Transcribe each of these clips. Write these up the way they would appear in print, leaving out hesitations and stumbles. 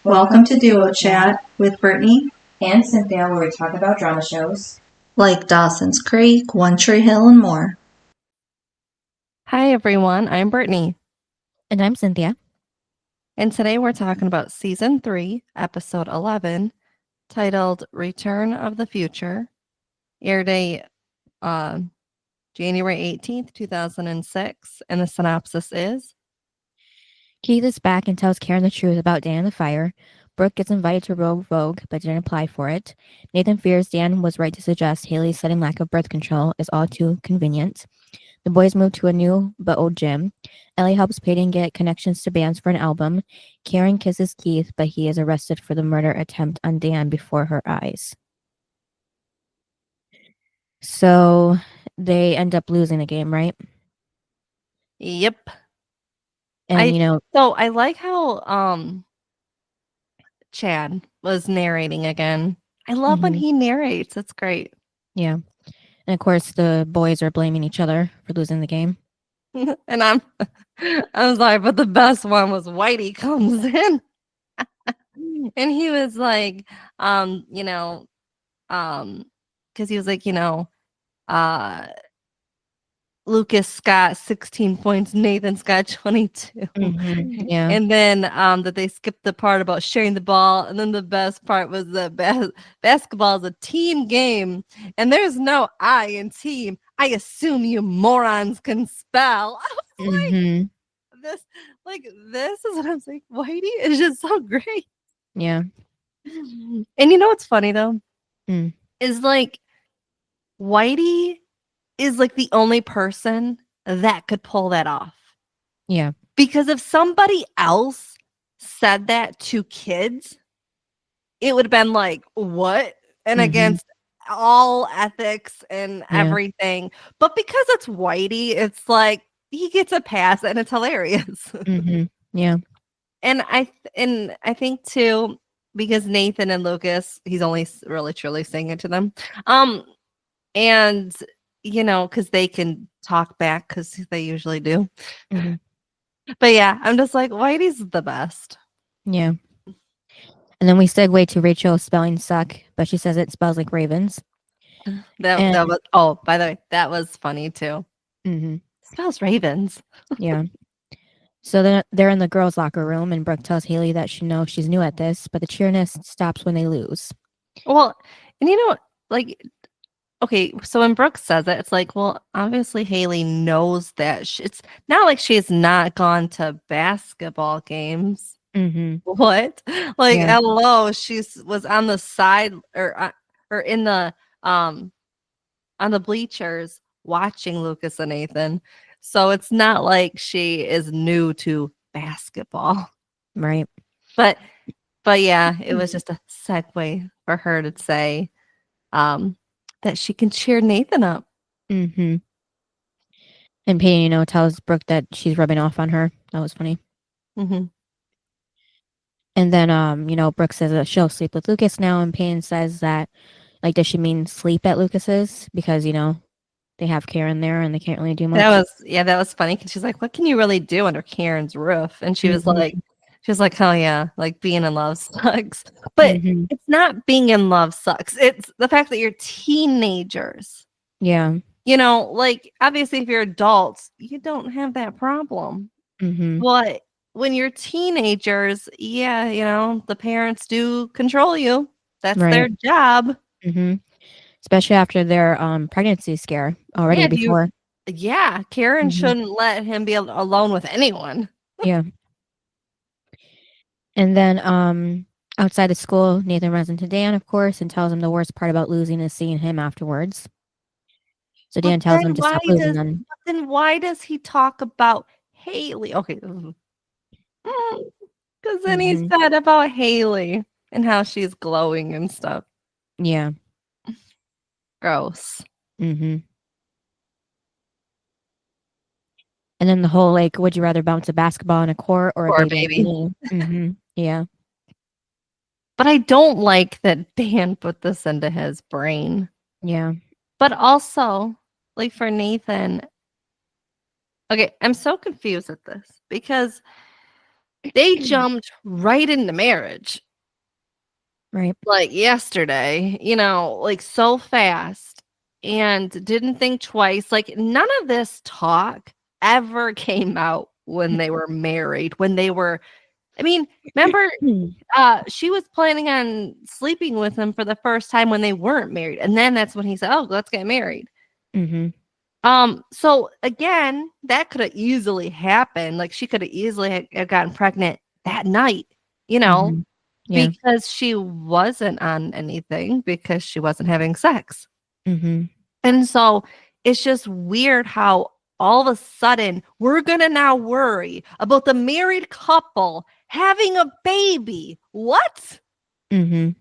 Welcome to Duo Chat with Brittany and Cynthia, where we talk about drama shows like Dawson's Creek, One Tree Hill, and more. Hi, everyone. I'm Brittany. And I'm Cynthia. And today we're talking about Season 3, Episode 11, titled Return of the Future. Air date January 18th, 2006. And the synopsis is Keith is back and tells Karen the truth about Dan and the fire. Brooke gets invited to Rogue Vogue, but didn't apply for it. Nathan fears Dan was right to suggest Haley's sudden lack of birth control is all too convenient. The boys move to a new but old gym. Ellie helps Peyton get connections to bands for an album. Karen kisses Keith, but he is arrested for the murder attempt on Dan before her eyes. So they end up losing the game, right? Yep. And So I like how Chad was narrating again. I love when he narrates. It's great. Yeah. And of course the boys are blaming each other for losing the game. And I'm sorry, but the best one was Whitey comes in. And he was like, because he was like, Lucas got 16 points, Nathan's got 22. Yeah. And then that they skipped the part about sharing the ball. And then the best part was that basketball is a team game. And there's no I in team. I assume you morons can spell. I was this is what I'm saying. Whitey is just so great. Yeah. And you know what's funny though? Is like Whitey is like the only person that could pull that off. Yeah. Because if somebody else said that to kids, it would have been like, what? And against all ethics and everything. But because it's Whitey, it's like he gets a pass and it's hilarious. Yeah. And I think too, because Nathan and Lucas, he's only really truly saying it to them. And because they can talk back because they usually do. But yeah, I'm just like, Whitey's the best. Yeah. And then we segue to Rachel spelling suck, but she says it spells like ravens. That was, by the way, that was funny too. Spells ravens. Yeah. So then they're in the girls' locker room, and Brooke tells Haley that she knows she's new at this, but the cheerness stops when they lose. Well, and okay, so when Brooke says it, it's like, well, obviously Haley knows that it's not like she's not gone to basketball games. What? Like, hello, she was on the side or in the on the bleachers watching Lucas and Nathan. So it's not like she is new to basketball. Right. But yeah, it was just a segue for her to say that she can cheer Nathan up. And Peyton, tells Brooke that she's rubbing off on her. That was funny. And then, Brooke says that she'll sleep with Lucas now, and Payne says that, like, does she mean sleep at Lucas's? Because, they have Karen there and they can't really do much. That was funny because she's like, what can you really do under Karen's roof? And she was like, oh yeah, like being in love sucks. But it's not being in love sucks. It's the fact that you're teenagers. Yeah. Like obviously if you're adults, you don't have that problem. But when you're teenagers, the parents do control you. That's their job. Especially after their pregnancy scare already before. Karen shouldn't let him be alone with anyone. Yeah. And then outside of school, Nathan runs into Dan, of course, and tells him the worst part about losing is seeing him afterwards. So Dan tells him to stop losing them. But then why does he talk about Haley? Okay. Because then he said about Haley and how she's glowing and stuff. Yeah. Gross. And then the whole, like, would you rather bounce a basketball in a court or a baby? Yeah. But I don't like that Dan put this into his brain. Yeah. But also, like for Nathan, okay, I'm so confused at this because They jumped right into marriage. Right. Like yesterday, like so fast and didn't think twice. Like none of this talk ever came out when they were married, when they were I mean, remember she was planning on sleeping with him for the first time when they weren't married. And then that's when he said, "Oh, let's get married." Mm-hmm. So again, that could have easily happened. Like she could have easily have gotten pregnant that night, Mm-hmm. Yeah. because she wasn't on anything because she wasn't having sex. Mm-hmm. And so it's just weird how all of a sudden we're going to now worry about the married couple having a baby. What? Mm-hmm.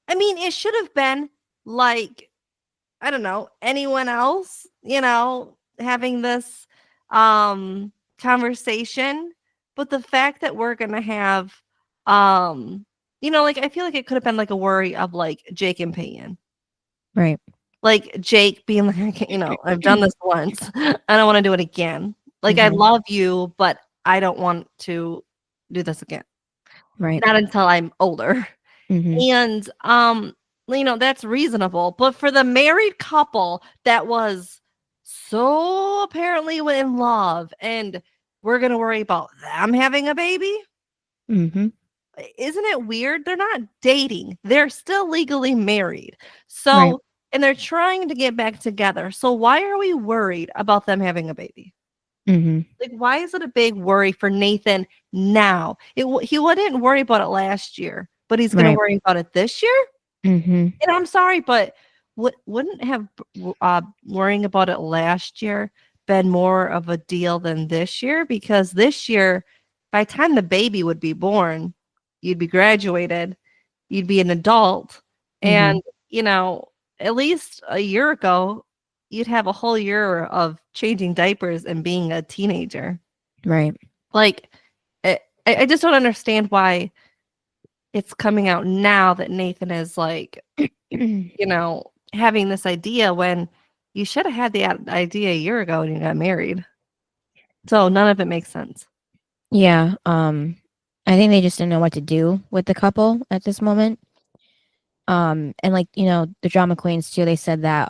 I mean, it should have been like, I don't know, anyone else, having this conversation, but the fact that we're going to have like I feel like it could have been like a worry of like Jake and Peyton. Right. Like Jake being like, I've done this once. I don't want to do it again. Like I Mhm. love you, but I don't want to do this again. Right. Not until I'm older. Mm-hmm. And that's reasonable. But for the married couple that was so apparently in love and we're gonna worry about them having a baby. Mm-hmm. Isn't it weird? They're not dating. They're still legally married. Right. So and they're trying to get back together. So why are we worried about them having a baby? Mm-hmm. Like, why is it a big worry for Nathan now? He wouldn't worry about it last year, but he's going to Right. worry about it this year? Mm-hmm. And I'm sorry, but wouldn't have worrying about it last year been more of a deal than this year? Because this year, by the time the baby would be born, you'd be graduated, you'd be an adult, and at least a year ago, you'd have a whole year of changing diapers and being a teenager. Right. Like, I just don't understand why it's coming out now that Nathan is like, having this idea when you should have had the idea a year ago when you got married. So none of it makes sense. Yeah. I think they just didn't know what to do with the couple at this moment. And like, the drama queens too, they said that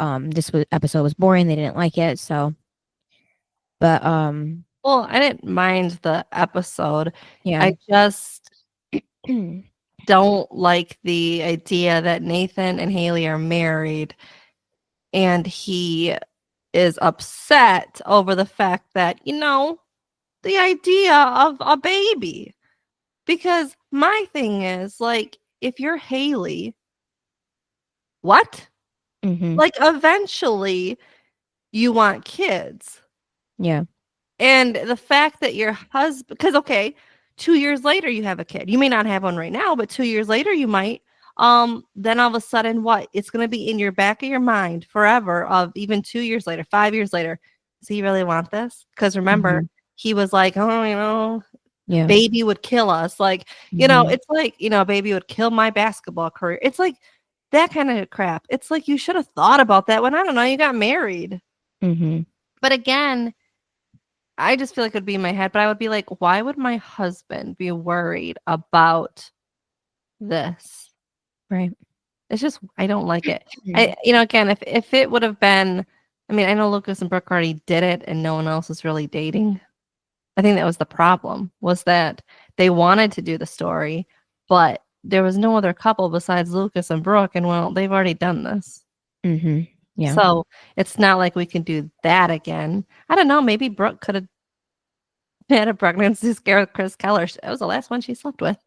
episode was boring, they didn't like it, so but Well, I didn't mind the episode. yeah. I just don't like the idea that Nathan and Haley are married and he is upset over the fact that, the idea of a baby. Because my thing is, like, if you're Haley, what? Mm-hmm. Like, eventually you want kids. Yeah. And the fact that your husband, because, okay, 2 years later you have a kid. You may not have one right now, but 2 years later you might. Then all of a sudden, what? It's going to be in your back of your mind forever of even 2 years later, 5 years later. Does he really want this? Because remember, he was like, oh, Yeah. baby would kill us. Like, Mhm. it's like, baby would kill my basketball career. It's like that kind of crap. It's like you should have thought about that when, I don't know, you got married. Mhm. But again, I just feel like it would be in my head, but I would be like, why would my husband be worried about this? Right. It's just, I don't like it. Again, if it would have been, I mean, I know Lucas and Brooke already did it and no one else is really dating. I think that was the problem, was that they wanted to do the story, but there was no other couple besides Lucas and Brooke. And well, they've already done this. Mhm. Yeah. So it's not like we can do that again. I don't know. Maybe Brooke could have had a pregnancy scare with Chris Keller. That was the last one she slept with.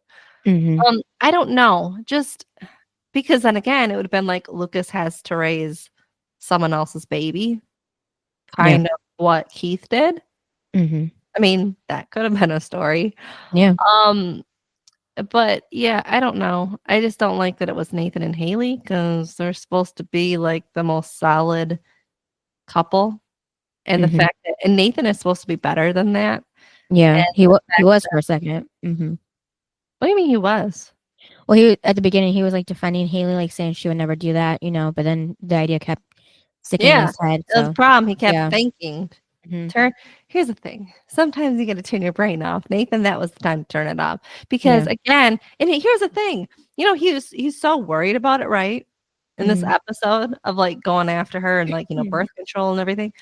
Mhm. I don't know. Just because then again, it would have been like Lucas has to raise someone else's baby, kind of what Keith did. Mhm. I mean, that could have been a story. Yeah. But yeah, I don't know. I just don't like that it was Nathan and Haley because they're supposed to be like the most solid couple. And the Mhm. fact that and Nathan is supposed to be better than that. Yeah. And He the fact was that, for a second. Mhm. what do you mean he was? Well, at the beginning he was like defending Haley, like saying she would never do that, but then the idea kept sticking in Yeah, his head. that's the So problem. He kept yeah. thinking. Here's the thing. Sometimes you got to turn your brain off. Nathan, that was the time to turn it off. Because again, and here's the thing. He's so worried about it, right? In this episode of like going after her and like, birth control and everything.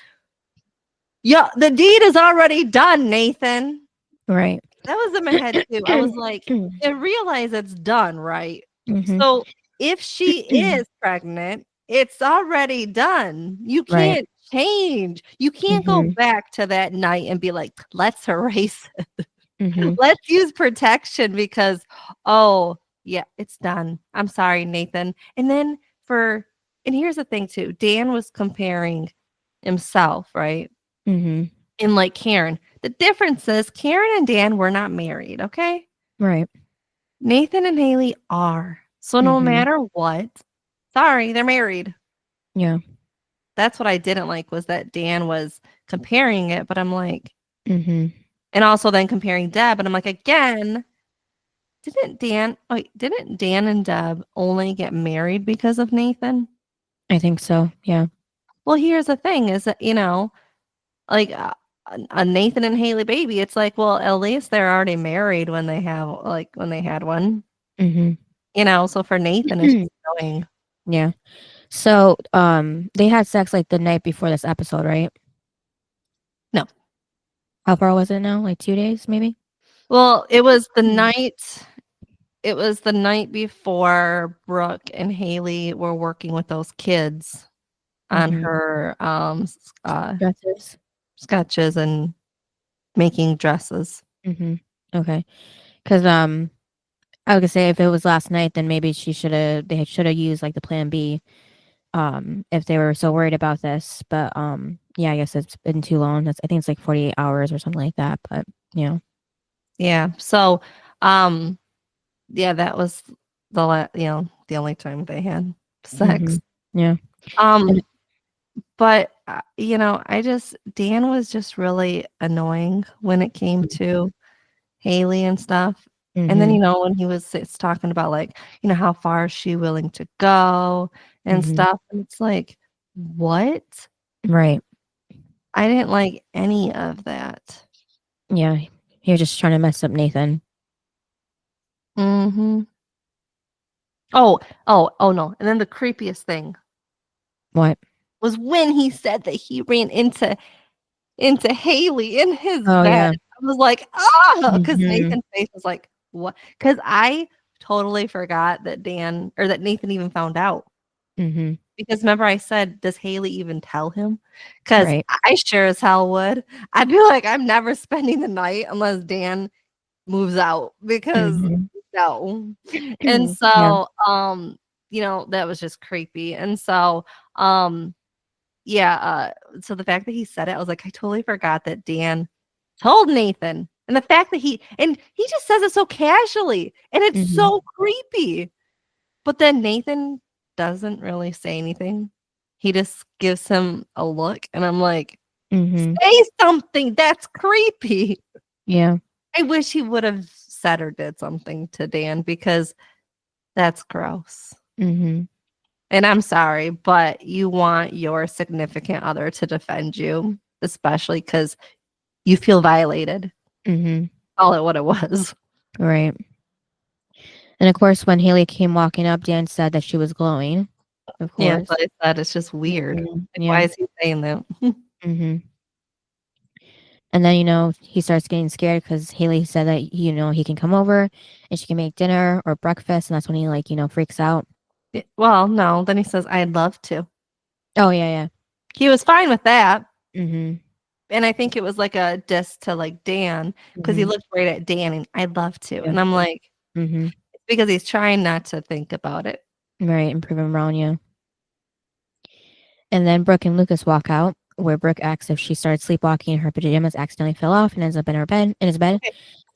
Yeah, the deed is already done, Nathan. Right. That was in my head too. I was like, I realize it's done, right? So if she is pregnant, it's already done. You can't change. You can't go back to that night and be like, let's erase it. Let's use protection because, oh, yeah, it's done. I'm sorry, Nathan. And here's the thing too. Dan was comparing himself, right? And like Karen. The difference is Karen and Dan were not married, okay? Right. Nathan and Haley are. So no matter what, sorry, they're married. Yeah. That's what I didn't like was that Dan was comparing it, but I'm like, and also then comparing Deb, and I'm like, again, didn't Dan and Deb only get married because of Nathan? I think so. Yeah. Well, here's the thing is that, like a Nathan and Haley baby, it's like, well, at least they're already married when they had one. So for Nathan, it's just annoying. Yeah. So, they had sex like the night before this episode, right? No. How far was it now? Like 2 days, maybe? Well, it was the night. It was the night before Brooke and Haley were working with those kids on her Dresses. sketches and making dresses. Okay. Because I was gonna say if it was last night, then maybe they should have used like the plan B, if they were so worried about this. But yeah, I guess it's been too long. I think it's like 48 hours or something like that. But Yeah. So yeah, that was the only time they had sex. Yeah. But Dan was just really annoying when it came to Haley and stuff. And then, when he was talking about like, how far is she willing to go and stuff. And it's like, what? Right. I didn't like any of that. Yeah. He was just trying to mess up Nathan. Oh, no. And then the creepiest thing. What? Was when he said that he ran into Haley in his bed. Yeah. I was like, because Nathan's face was like, what? Because I totally forgot that that Nathan even found out. Because remember I said, does Haley even tell him? Because I sure as hell would. I'd be like, I'm never spending the night unless Dan moves out because no. And so, that was just creepy. And so, so the fact that he said it, I was like, I totally forgot that Dan told Nathan. And the fact that he just says it so casually and it's so creepy. But then Nathan doesn't really say anything. He just gives him a look and I'm like, say something. That's creepy. Yeah. I wish he would have said or did something to Dan because that's gross. And I'm sorry, but you want your significant other to defend you, especially because you feel violated. Call it what it was. Right. And of course, when Haley came walking up, Dan said that she was glowing. Of course. Yeah, but I said it's just weird. Why is he saying that? And then, he starts getting scared because Haley said that, he can come over and she can make dinner or breakfast. And that's when he, freaks out. Well, no. Then he says, I'd love to. Oh, yeah. He was fine with that. And I think it was like a diss to like Dan because he looked right at Dan and I'd love to. And I'm like, it's because he's trying not to think about it. Right. And prove him wrong, yeah. And then Brooke and Lucas walk out where Brooke asks if she started sleepwalking and her pajamas accidentally fell off and ends up in his bed. Okay.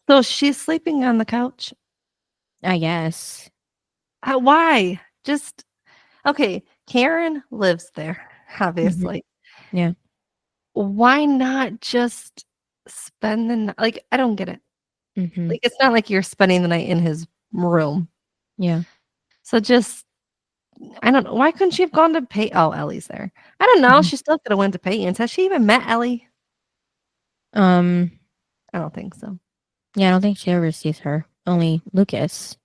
So she's sleeping on the couch? I guess. Why? Just, okay, Karen lives there, obviously. Yeah. Why not just spend the night? Like, I don't get it. Like, it's not like you're spending the night in his room. Yeah. So just, I don't know. Why couldn't she have gone to Peyton? Oh, Ellie's there. I don't know. She still could have went to Peyton's. Has she even met Ellie? Um, I don't think so. yeah, I don't think she ever sees her. Only Lucas.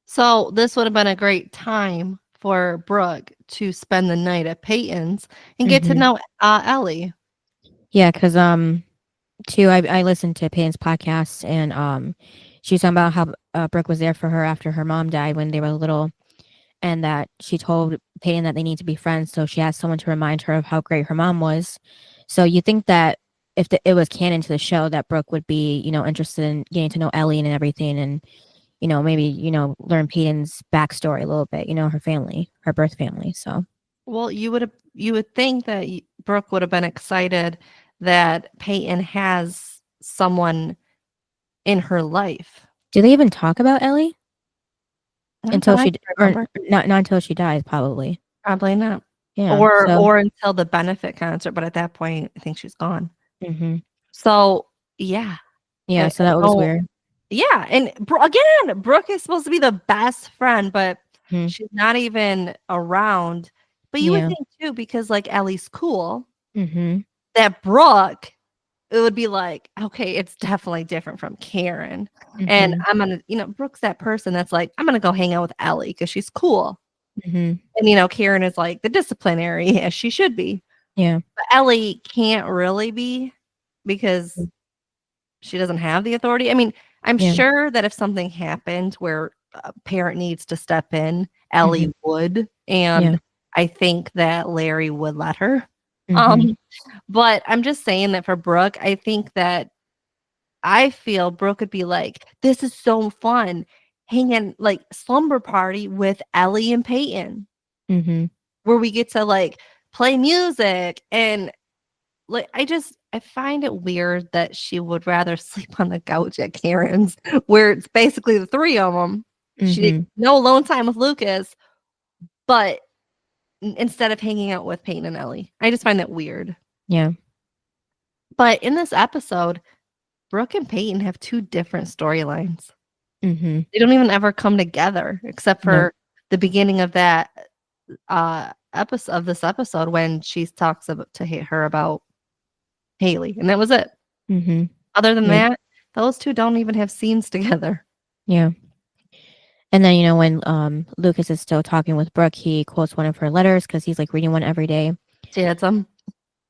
So this would have been a great time for Brooke to spend the night at Peyton's and get to Mhm. know Ellie. Yeah, because too, I listened to Peyton's podcast, and she was talking about how Brooke was there for her after her mom died when they were little, and that she told Peyton that they need to be friends, so she has someone to remind her of how great her mom was. So you think that if it was canon to the show, that Brooke would be, interested in getting to know Ellie and everything, and maybe learn Peyton's backstory a little bit, her family, her birth family. So Well, you would think that Brooke would have been excited that Peyton has someone in her life. do they even talk about Ellie Not until that I she can or remember. not until she dies, probably? Probably not. Yeah. Or until the benefit concert, but at that point, I think she's gone. Mhm. So yeah, Yeah, I so that was don't. weird. Yeah, and again, Brooke is supposed to be the best friend, but Mhm. she's not even around. But you would Yeah. think too, because like Ellie's cool, Mhm. that Brooke, it would be like, okay, it's definitely different from Karen. And Mhm. I'm gonna, Brooke's that person that's like, I'm gonna go hang out with Ellie because she's cool. Mhm. And Karen is like the disciplinary as she should be. Yeah. But Ellie can't really be because she doesn't have the authority. I mean, I'm Yeah. sure that if something happened where a parent needs to step in, Ellie Mhm. would, Yeah. and I think that Larry would let her. Mhm. But I'm just saying that for Brooke, I feel Brooke would be like, this is so fun, hanging like slumber party with Ellie and Peyton, Mhm. where we get to like play music and like I find it weird that she would rather sleep on the couch at Karen's, where it's basically the three of them. She did Mhm. no alone time with Lucas, but instead of hanging out with Peyton and Ellie, I just find that weird. Yeah. But in this episode, Brooke and Peyton have two different storylines. Mhm. They don't even ever come together, except No. for the beginning of that episode of this episode when she talks to her about Haley, and that was it. Mhm. Other than Yeah. that, those two don't even have scenes together. Yeah. And then when Lucas is still talking with Brooke, he quotes one of her letters because he's like reading one every day. She had some.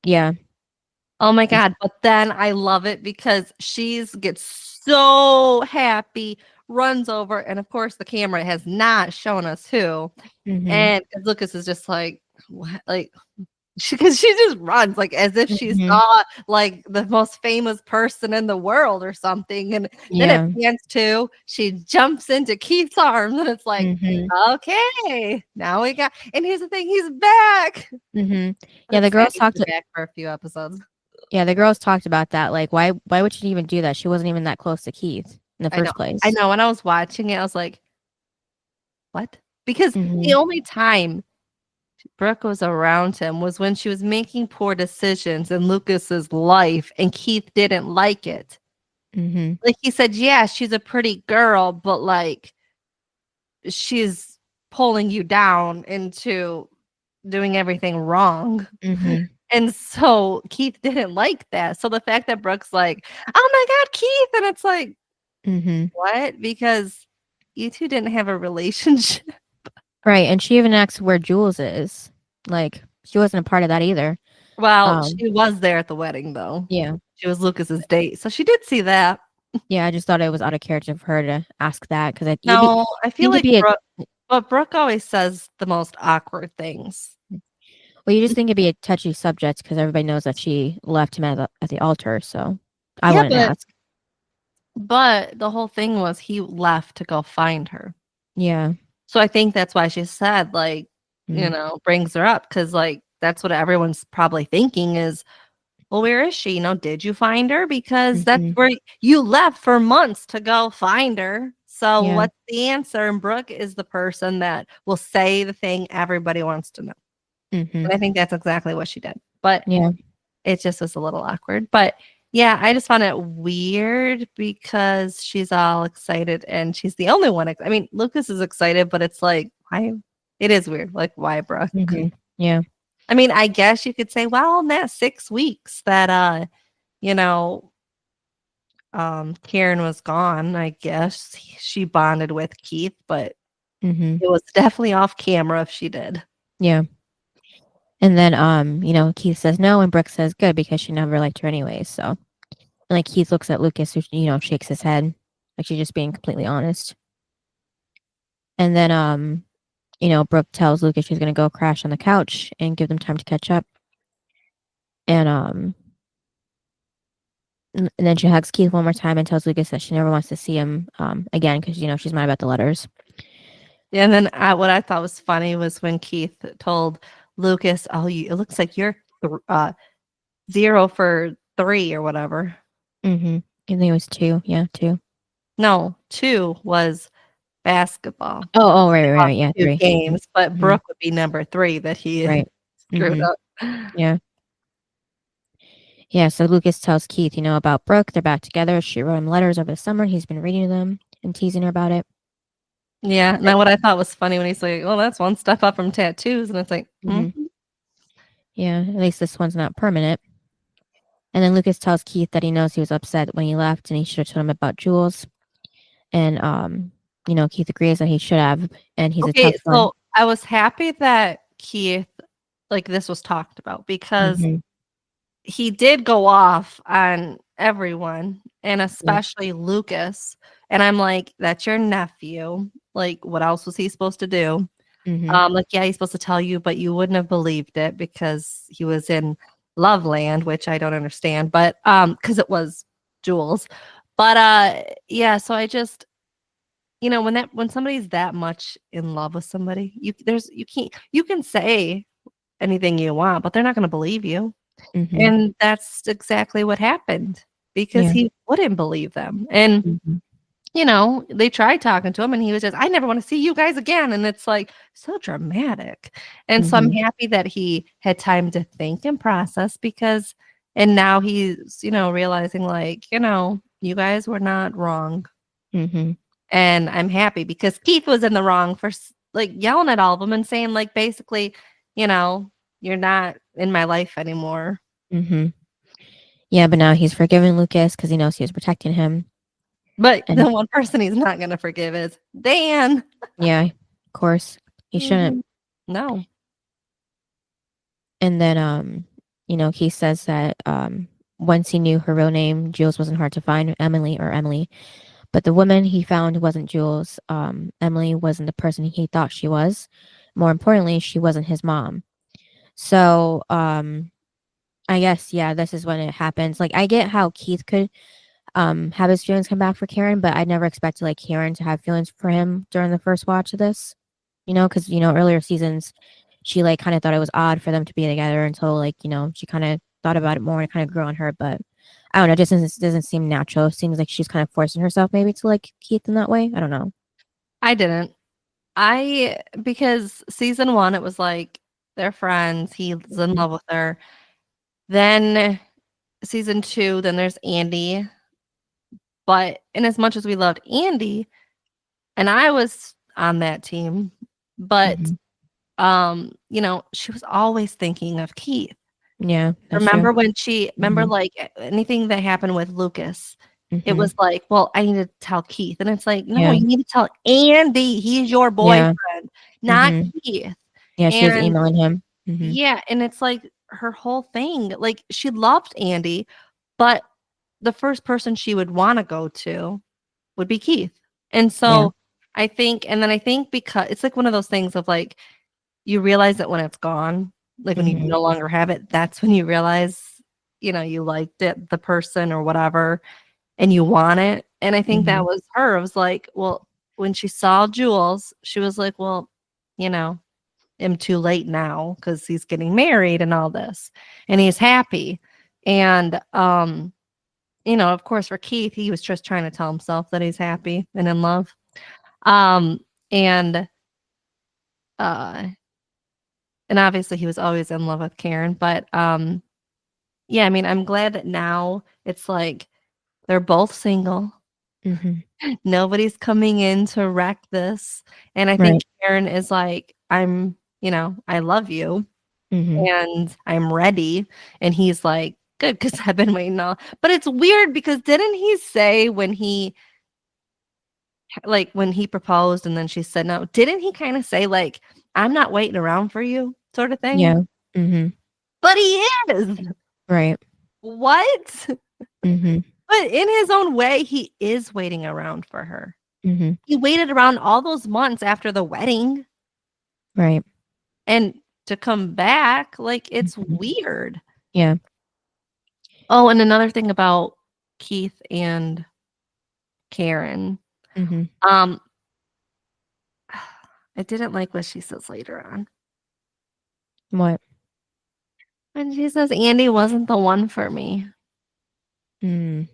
Yeah. Oh my god! But then I love it because she's gets so happy, runs over, and of course the camera has not shown us who. Mhm. And 'cause Lucas is just like, what? Like, because she just runs like as if she Mhm. saw like the most famous person in the world or something. And then it Yeah. pans to she jumps into Keith's arms, and it's like, Mhm. okay, now we got. And here's the thing, he's back. Mhm. But Yeah, the it's sad girls he's talked been back for a few episodes. Yeah, the girls talked about that. Like, why would she even do that? She wasn't even that close to Keith in the I know. first place. I know. When I was watching it, I was like, what? Because the Mhm. only time Brooke was around him was when she was making poor decisions in Lucas's life and Keith didn't like it. Mhm. Like he said, yeah, she's a pretty girl, but like she's pulling you down into doing everything wrong. Mhm. And so Keith didn't like that. So the fact that Brooke's like, oh my God, Keith. And it's like, Mhm. what? Because you two didn't have a relationship. Right, and she even asked where Jules is. Like, she wasn't a part of that either. Well, Um, she was there at the wedding, though. yeah. She was Lucas's date. So she did see that. Yeah, I just thought it was out of character for her to ask that because No, I feel think it'd like be a Brooke always says the most awkward things. well, you just think it'd be a touchy subject because everybody knows that she left him at the altar. So I Yeah, wouldn't ask. but the whole thing was he left to go find her. Yeah. So I think that's why she said, like, Mm. brings her up because, like, that's what everyone's probably thinking is, well, where is she? Did you find her? Because that's Mhm. where you left for months to go find her. So Yeah. what's the answer? And Brooke is the person that will say the thing everybody wants to know. Mhm. And I think that's exactly what she did. But Yeah. it just was a little awkward. But yeah, I just found it weird because she's all excited and she's the only one. I mean, Lucas is excited, but it's like, why? It is weird. Like, why, Brooke? Mhm. Yeah. I mean, I guess you could say, well, in that 6 weeks that you know, Karen was gone, I guess she bonded with Keith, but Mm-hmm. it was definitely off camera if she did. Yeah. And then, Keith says no, and Brooke says good because she never liked her anyways. So, and like Keith looks at Lucas, who shakes his head, like she's just being completely honest. And then, Brooke tells Lucas she's gonna go crash on the couch and give them time to catch up. And and then she hugs Keith one more time and tells Lucas that she never wants to see him again because she's mad about the letters. Yeah, and then what I thought was funny was when Keith told Lucas, "Oh, it looks like you're 0 for 3 or whatever." Mm-hmm. I think it was 2. Yeah, 2. No, 2 was basketball. Oh, right. Yeah, 2 3. games, but Mhm. Brooke would be number 3 that he Right. screwed Mhm. up. Yeah. Yeah, so Lucas tells Keith, about Brooke. They're back together. She wrote him letters over the summer. He's been reading them and teasing her about it. Yeah, and then what I thought was funny when he's like, "Well, that's one step up from tattoos," and it's like, Mhm. Yeah, at least this one's not permanent. And then Lucas tells Keith that he knows he was upset when he left and he should have told him about Jules. And Keith agrees that he should have, and he's a Okay, tough one. so I was happy that Keith, like, this was talked about because Mhm. he did go off on everyone and Yeah. especially Lucas. And I'm like, that's your nephew. Like, what else was he supposed to do? Mhm. Like, yeah, he's supposed to tell you, but you wouldn't have believed it because he was in Loveland, which I don't understand, but because it was Jules. But yeah, so I just, when somebody's that much in love with somebody, you can say anything you want, but they're not gonna believe you. Mhm. And that's exactly what happened because Yeah. he wouldn't believe them. And, Mhm. they tried talking to him and he was just, "I never wanna see you guys again." And it's like, so dramatic. And so I'm Mhm. happy that he had time to think and process and now he's, realizing like, you guys were not wrong. Mhm. And I'm happy because Keith was in the wrong for like yelling at all of them and saying like basically, you know, "You're not in my life anymore." Mhm. Yeah, but now he's forgiven Lucas because he knows he was protecting him. But And the one person he's not gonna forgive is Dan. yeah, of course, he shouldn't. Mhm. No. And then, he says that once he knew her real name, Jules wasn't hard to find, Emily. But the woman he found wasn't Jules. Emily wasn't the person he thought she was. More importantly, she wasn't his mom. So, I guess, yeah, this is when it happens. Like, I get how Keith could have his feelings come back for Karen, but I never expected like Karen to have feelings for him during the first watch of this. Because earlier seasons, she like kind of thought it was odd for them to be together until like she kind of thought about it more and kind of grew on her. But I don't know, it just doesn't seem natural. It seems like she's kind of forcing herself maybe to like Keith in that way. I don't know. I didn't. Because season 1, it was like they're friends, he's in love with her. Then season 2, then there's Andy. But in as much as we loved Andy, and I was on that team, but, Hmm. she was always thinking of Keith. Yeah, that's true. Remember, Hmm. like, anything that happened with Lucas, it Hmm. was like, "Well, I need to tell Keith," and it's like, "No, Yeah, you need to tell Andy, he's your yeah. boyfriend, not Hmm. Keith." Yeah, she was And emailing him. Hmm. yeah, and it's like her whole thing, like, she loved Andy, but the first person she would wanna go to would be Keith. And Yeah. so, I think because it's like one of those things of, like, you realize it when it's gone, like, when you Hmm. no longer have it, that's when you realize, you liked the person or whatever, and you want it, and I think that Hmm. was her. It was like, well, when she saw Jules, she was like, "Well, you know, I'm too late now because he's getting married and all this, and he's happy." And, of course, for Keith, he was just trying to tell himself that he's happy and in love. Um, and, uh and obviously he was always in love with Karen, but, yeah, I mean, I'm glad that now it's like they're both single. Hmm. Nobody's coming in to wreck this, and I think Right. Karen is like, I love you, Hmm. and I'm ready," and he's like, Good, because I've been waiting all. But it's weird because didn't he say when he proposed and then she said no? Didn't he kind of say like, "I'm not waiting around for you," sort of thing? Yeah. Mm-hmm. But he is. Right. What? Mm-hmm. But in his own way, he is waiting around for her. Mm-hmm. He waited around all those months after the wedding Right. and to come back, like it's Mhm. weird. Yeah. Oh, and another thing about Keith and Karen. Mm-hmm. I didn't like what she says later on. What? When she says Andy wasn't the one for me Mm.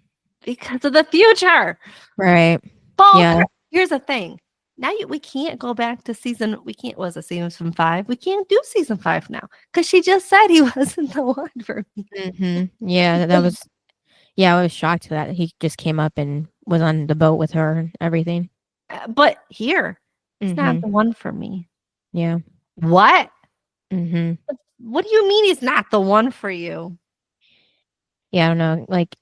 because of the future. Right. Bull Yeah. crap. Here's the thing. Now we can't go back to was it season 5? We can't do season 5 now because she just said he wasn't the one for me. Mm-hmm. Yeah. That was. Yeah, I was shocked that he just came up and was on the boat with her and everything. But here, he's not Mm-hmm. the one for me. Yeah. What? Mm-hmm. What do you mean he's not the one for you? Yeah, I don't know. Like,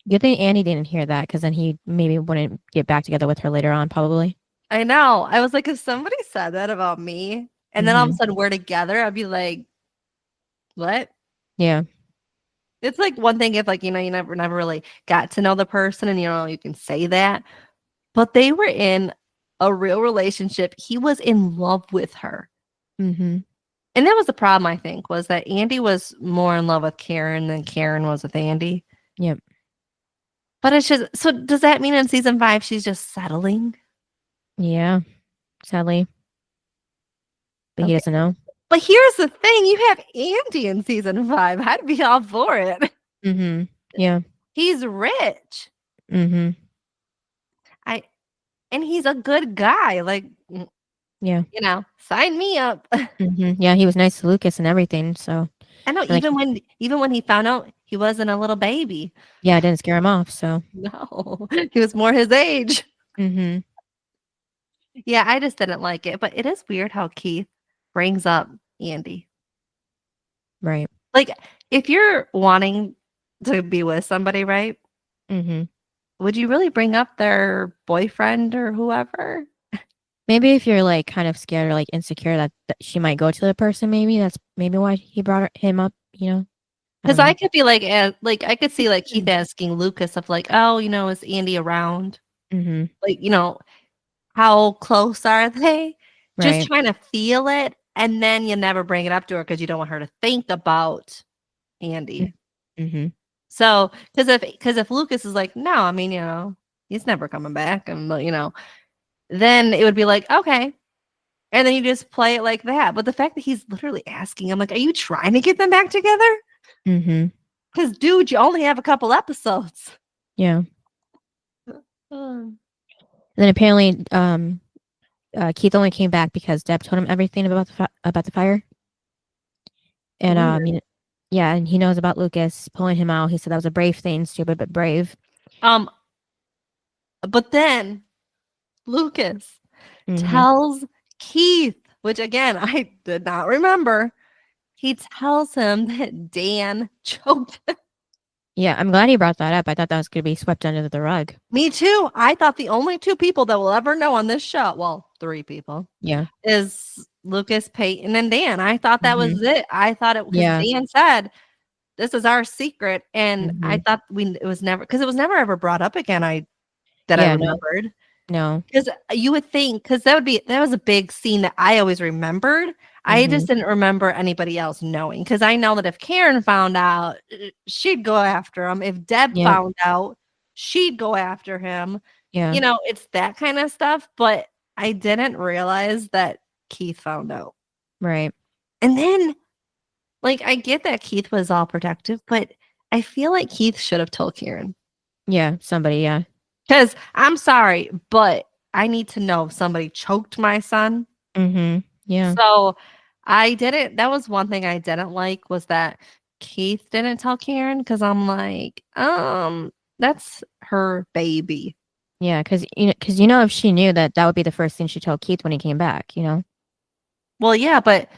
good thing Andy didn't hear that because then he maybe wouldn't get back together with her later on, probably. I know. I was like, if somebody said that about me and then all of a Mhm. sudden we're together, I'd be like, what? Yeah. It's like one thing if like, you never really got to know the person and you can say that. But they were in a real relationship. He was in love with her. Mm-hmm. And that was the problem, I think, was that Andy was more in love with Karen than Karen was with Andy. Yep. But it's just so does that mean in season 5 she's just settling? Yeah. Sadly. But he Okay. doesn't know. But here's the thing, you have Andy in season 5. I'd be all for it. Mm-hmm. Yeah. He's rich. Mm-hmm. And he's a good guy. Like, Yeah. sign me up. Mm-hmm. Yeah, he was nice to Lucas and everything, so I know like even when he found out he wasn't a little baby. yeah, it didn't scare him off, so No. He was more his age. mm-hmm. Yeah, I just didn't like it. But it is weird how Keith brings up Andy. Right. Like, if you're wanting to be with somebody, right? Mm-hmm. Would you really bring up their boyfriend or whoever? Maybe if you're like kind of scared or like insecure that she might go to the person, maybe that's maybe why he brought him up, you know? I Because don't I know. could be like, I could see like Keith asking Lucas of like, oh, is Andy around? Mm-hmm. Like, how close are they? Just Right. trying to feel it, and then you never bring it up to her because you don't want her to think about Andy. Mm-hmm. So, because if Lucas is like, no, I mean, he's never coming back, and then it would be like, okay, and then you just play it like that. But the fact that he's literally asking, I'm like, are you trying to get them back together? Mm-hmm. Because, dude, you only have a couple episodes. Yeah. Um, And then apparently, Keith only came back because Deb told him everything about the fire. And Weird. yeah, and he knows about Lucas pulling him out. He said that was a brave thing, stupid but brave. But then Lucas Mm-hmm. tells Keith, which again I did not remember. He tells him that Dan choked him. Yeah, I'm glad he brought that up. I thought that was going to be swept under the rug. Me too. I thought the only 2 people that will ever know on this show, well, 3 people, Yeah. is Lucas, Peyton, and Dan. I thought that was it. I thought it because Yeah. Dan said, "This is our secret," and I Mhm. thought it was never because it was never ever brought up again. I Yeah, no. remembered. No. Because you would think, because that was a big scene that I always remembered. I just didn't remember anybody else knowing. Because I know that if Karen found out, she'd go after him. If Deb Yep. found out, she'd go after him. Yeah. It's that kind of stuff. But I didn't realize that Keith found out. Right. And then, like, I get that Keith was all protective, but I feel like Keith should have told Karen. Yeah, somebody, yeah. Because I'm sorry, but I need to know if somebody choked my son. Yeah. So that was one thing I didn't like was that Keith didn't tell Karen because I'm like, that's her baby. Yeah, because if she knew that would be the first thing she told Keith when he came back, Well, yeah, but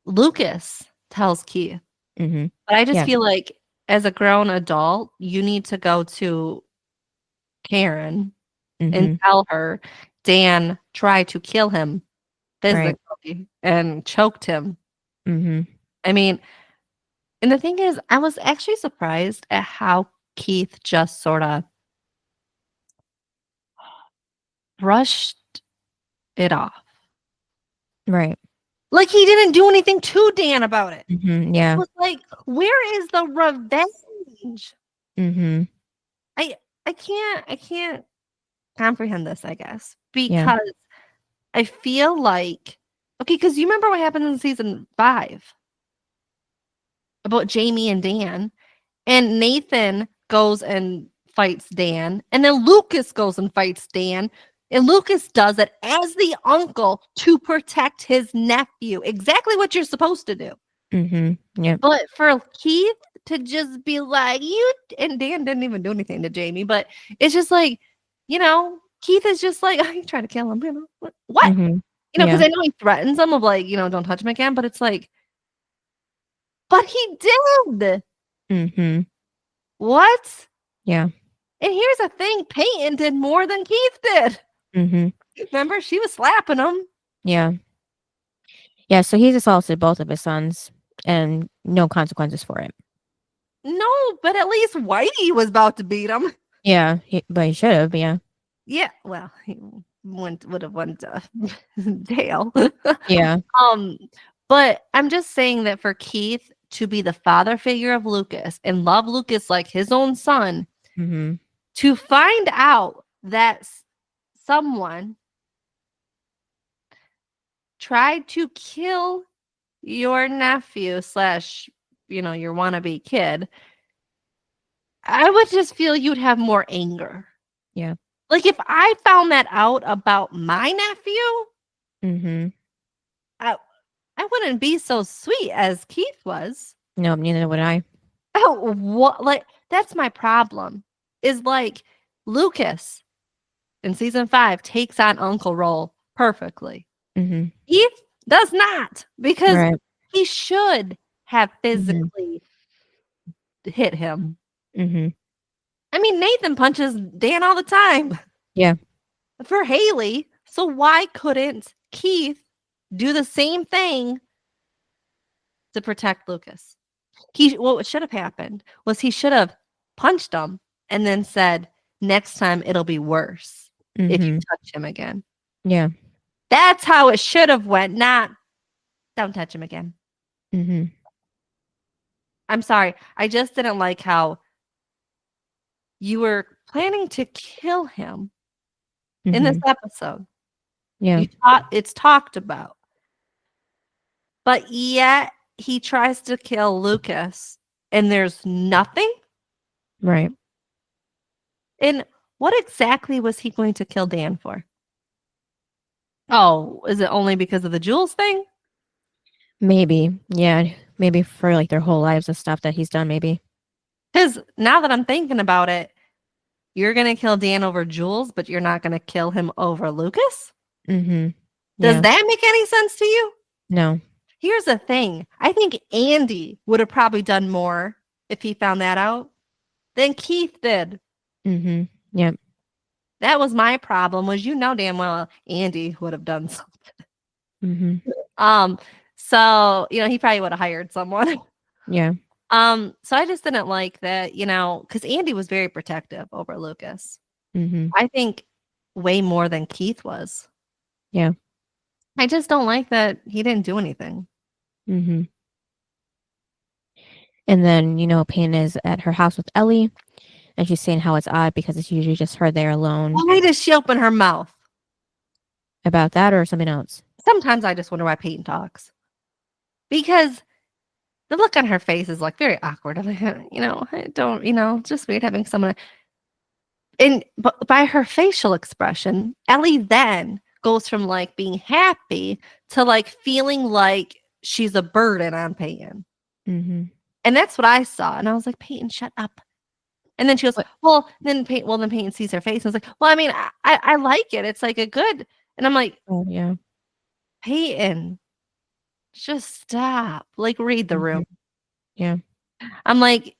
Lucas tells Keith. Mm-hmm. But I just Yeah. feel like as a grown adult, you need to go to Karen and Mhm. tell her Dan tried to kill him Right. physically and choked him. Mhm. I mean, and the thing is, I was actually surprised at how Keith just sort of brushed it off. Right. Like he didn't do anything to Dan about it. Mhm. I Yeah. was like, where is the revenge? Mhm. I can't comprehend this, I guess. Yeah. Because I feel like okay, because you remember what happened in season 5 about Jamie and Dan, and Nathan goes and fights Dan, and then Lucas goes and fights Dan, and Lucas does it as the uncle to protect his nephew. Exactly what you're supposed to do. Mhm. Yep. But for Keith to just be like, you and Dan didn't even do anything to Jamie, but it's just like, Keith is just like, oh, you trying to kill him, what? Mhm. Because Yeah. I know he threatens them of like, don't touch him again, but it's like, but he did. Mhm. What? Yeah. And here's the thing, Peyton did more than Keith did. Mhm. Remember, she was slapping him. Yeah. Yeah. So he's assaulted both of his sons, and no consequences for it. No, but at least Whitey was about to beat him. Yeah. But he should have. Yeah. Yeah, well, he would have went to Dale. Yeah. But I'm just saying that for Keith to be the father figure of Lucas and love Lucas like his own son, Mhm. to find out that someone tried to kill your nephew slash, your wannabe kid, I would just feel you'd have more anger. Yeah. Like if I found that out about my nephew, Mhm. I wouldn't be so sweet as Keith was. No, neither would I. Oh, what? Like that's my problem. Is like Lucas in season 5 takes on Uncle role perfectly. Mhm. Keith does not because Right. he should have Mhm. physically hit him. Mhm. I mean, Nathan punches Dan all the time Yeah. for Haley. So why couldn't Keith do the same thing to protect Lucas? What should have happened was he should have punched him and then said, next time it'll be worse if you Mhm. touch him again. Yeah. That's how it should have went, not don't touch him again. Mhm. I'm sorry. I just didn't like how you were planning to kill him in this Mhm. episode. Yeah. It's talked about. But yet he tries to kill Lucas and there's nothing. Right. And what exactly was he going to kill Dan for? Oh, is it only because of the Jules thing? Maybe. Yeah. Maybe for like their whole lives of stuff that he's done. Maybe. Because now that I'm thinking about it, you're going to kill Dan over Jules, but you're not going to kill him over Lucas? Mhm. Does Yeah. that make any sense to you? No. Here's the thing. I think Andy would have probably done more if he found that out than Keith did. Mhm. Yep. That was my problem was damn well Andy would have done something. Mhm. So, he probably would have hired someone. Yeah. So I just didn't like that, because Andy was very protective over Lucas. Mhm. I think way more than Keith was. Yeah. I just don't like that he didn't do anything. Mhm. And then, Payne is at her house with Ellie, and she's saying how it's odd because it's usually just her there alone. Why does she open her mouth? About that or something else? Sometimes I just wonder why Peyton talks. Because the look on her face is like very awkward. I'm like, I don't, it's just weird having someone. And but by her facial expression, Ellie then goes from like being happy to like feeling like she's a burden on Peyton. Mhm. And that's what I saw. And I was like, Peyton, shut up. And then she goes, What? then Peyton sees her face. And I was like, well, I mean, I like it. It's like a good. And I'm like, Oh, yeah. Peyton, just stop. Like, read the room. Mhm. Yeah. I'm like,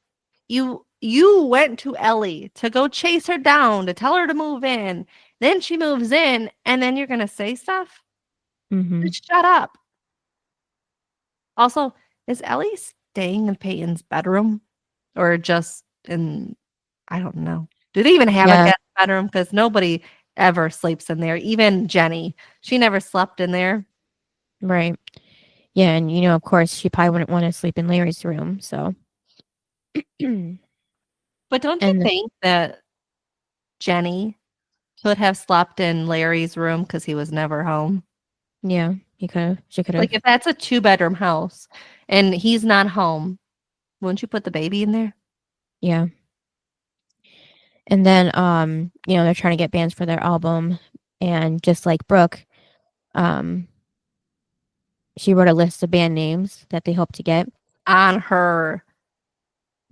you went to Ellie to go chase her down to tell her to move in. Then she moves in, and then you're gonna say stuff? Mm-hmm. Just shut up. Also, is Ellie staying in Peyton's bedroom or just in? I don't know. Do they even have a Yeah. guest bedroom? Because nobody ever sleeps in there. Even Jenny, she never slept in there. Right. Yeah, and of course, she probably wouldn't want to sleep in Larry's room. So, But don't you and think that Jenny could have slept in Larry's room because he was never home? yeah, she could Like, have. if that's a 2-bedroom house and he's not home, wouldn't you put the baby in there? Yeah. And then, they're trying to get bands for their album, and just like Brooke, um, she wrote a list of band names that they hope to get On her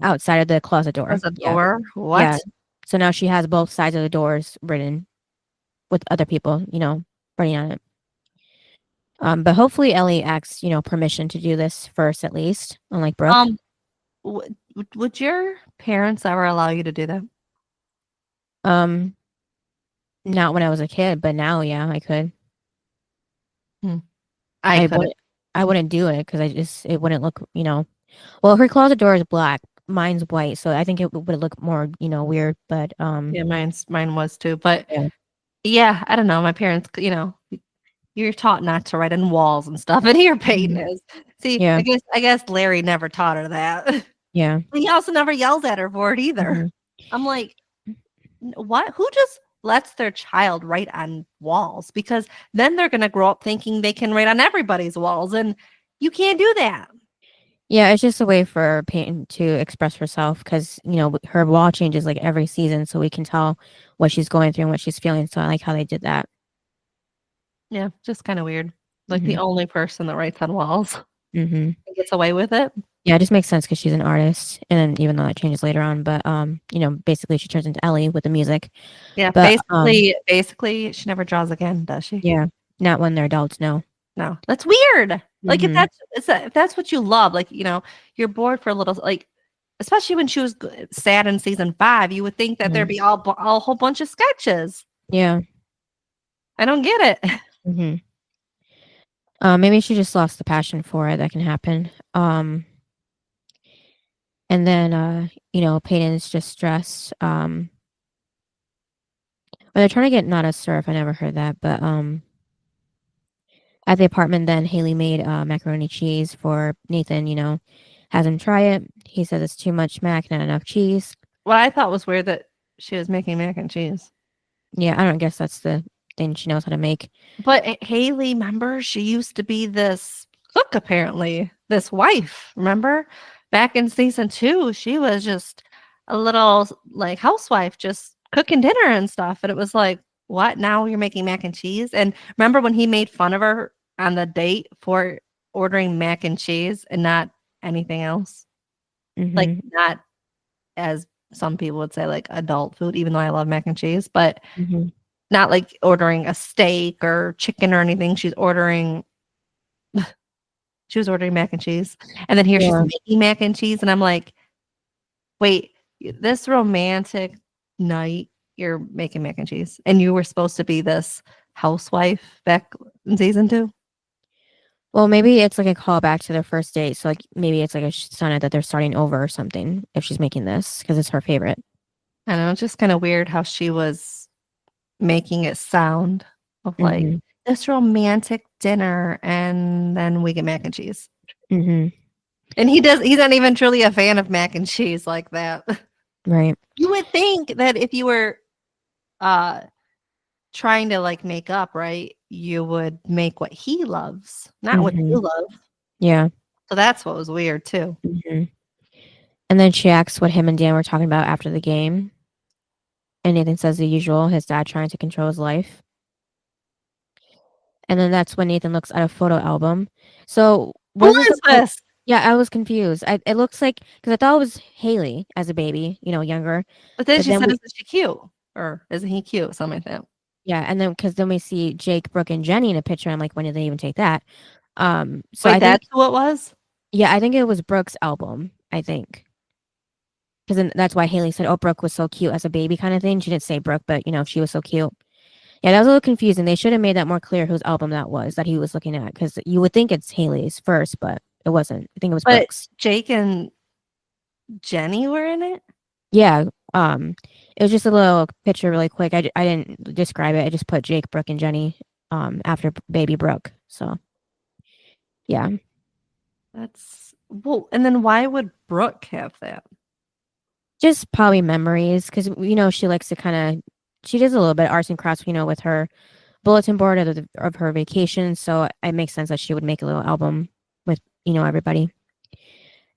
outside of the closet door. as a Yeah, door? yeah. What? So now she has both sides of the doors written with other people, writing on it. But hopefully Ellie asks, permission to do this first, at least, unlike Brooke. Would your parents ever allow you to do that? Um, Not when I was a kid, but now, yeah, I could. I I couldn't. wouldn't. I wouldn't do it because it wouldn't look. Well, her closet door is black. Mine's white, so I think it would look more, weird. But Yeah, mine was too. But yeah. yeah, I don't know. My parents, you're taught not to write on walls and stuff, and here Peyton Mhm. is. See, Yeah, I guess Larry never taught her that. yeah. He also never yells at her for it either. Mhm. I'm like, what? Who just lets their child write on walls? Because then they're gonna grow up thinking they can write on everybody's walls, and you can't do that. Yeah, it's just a way for Peyton to express herself because, her wall changes like every season, so we can tell what she's going through and what she's feeling. So I like how they did that. Yeah, just kind of weird. Like the Hmm. only person that writes on walls Hmm. and gets away with it. Yeah, it just makes sense because she's an artist, and then even though that changes later on, but basically she turns into Ellie with the music. Yeah, But basically, she never draws again, does she? yeah, not when they're adults. No. No, that's weird. Like Hmm. if that's what you love, like you're bored for a little, like especially when she was sad in season 5, you would think that there'd Hmm. be a whole bunch of sketches. Yeah. I don't get it. Hmm. Maybe she just lost the passion for it. That can happen. And then Peyton's just stressed. But they're trying to get Nada surf. I never heard that, but at the apartment, then Haley made macaroni cheese for Nathan. Has him try it. He says it's too much mac, not enough cheese. What I thought was weird that she was making mac and cheese. Yeah, I don't guess that's the thing she knows how to make. But Haley, remember, she used to be this cook, apparently, this wife. Remember, back in season 2, she was just a little like housewife, just cooking dinner and stuff. And it was like, what? Now you're making mac and cheese? And remember when he made fun of her on the date for ordering mac and cheese and not anything else? Like, Hmm. not as some people would say, like adult food, even though I love mac and cheese, but Hmm. not like ordering a steak or chicken or anything. She was ordering mac and cheese. And then here she's Yeah. making mac and cheese. And I'm like, wait, this romantic night, you're making mac and cheese. And you were supposed to be this housewife back in season 2. Well, maybe it's like a callback to their first date. So like maybe it's like a sign that they're starting over or something if she's making this because it's her favorite. I know, it's just kind of weird how she was making it sound of like Hmm. this romantic dinner and then we get mac and cheese. Hmm. And he's not even truly a fan of mac and cheese like that. Right. You would think that if you were trying to like make up, right, you would make what he loves, not what Hmm. you love. Yeah. So that's what was weird too. Hmm. And then she asks what him and Dan were talking about after the game. And Nathan says the usual, his dad trying to control his life. And then that's when Nathan looks at a photo album. So Who was this is this? Yeah, I was confused. It looks like because I thought it was Haley as a baby, younger. But then But she then said, we, "Isn't she cute? Or isn't he cute?" Something like that. yeah, and then because then we see Jake, Brooke, and Jenny in a picture. I'm like, when did they even take that? So Wait, I think, that's who it was? yeah, I think it was Brooke's album. I think. because then that's why Haley said, "Oh, Brooke was so cute as a baby," kind of thing. She didn't say Brooke, but she was so cute. Yeah, that was a little confusing. They should have made that more clear whose album that was that he was looking at, because you would think it's Haley's first, but it wasn't. I think it was But Brooke's. Jake and Jenny were in it. Yeah, it was just a little picture, really quick. I didn't describe it. I just put Jake, Brooke, and Jenny, after baby Brooke. So, yeah, That's well, and then why would Brooke have that? just probably memories, because she likes to she does a little bit of arts and crafts, with her bulletin board of her vacation. So it makes sense that she would make a little album with everybody.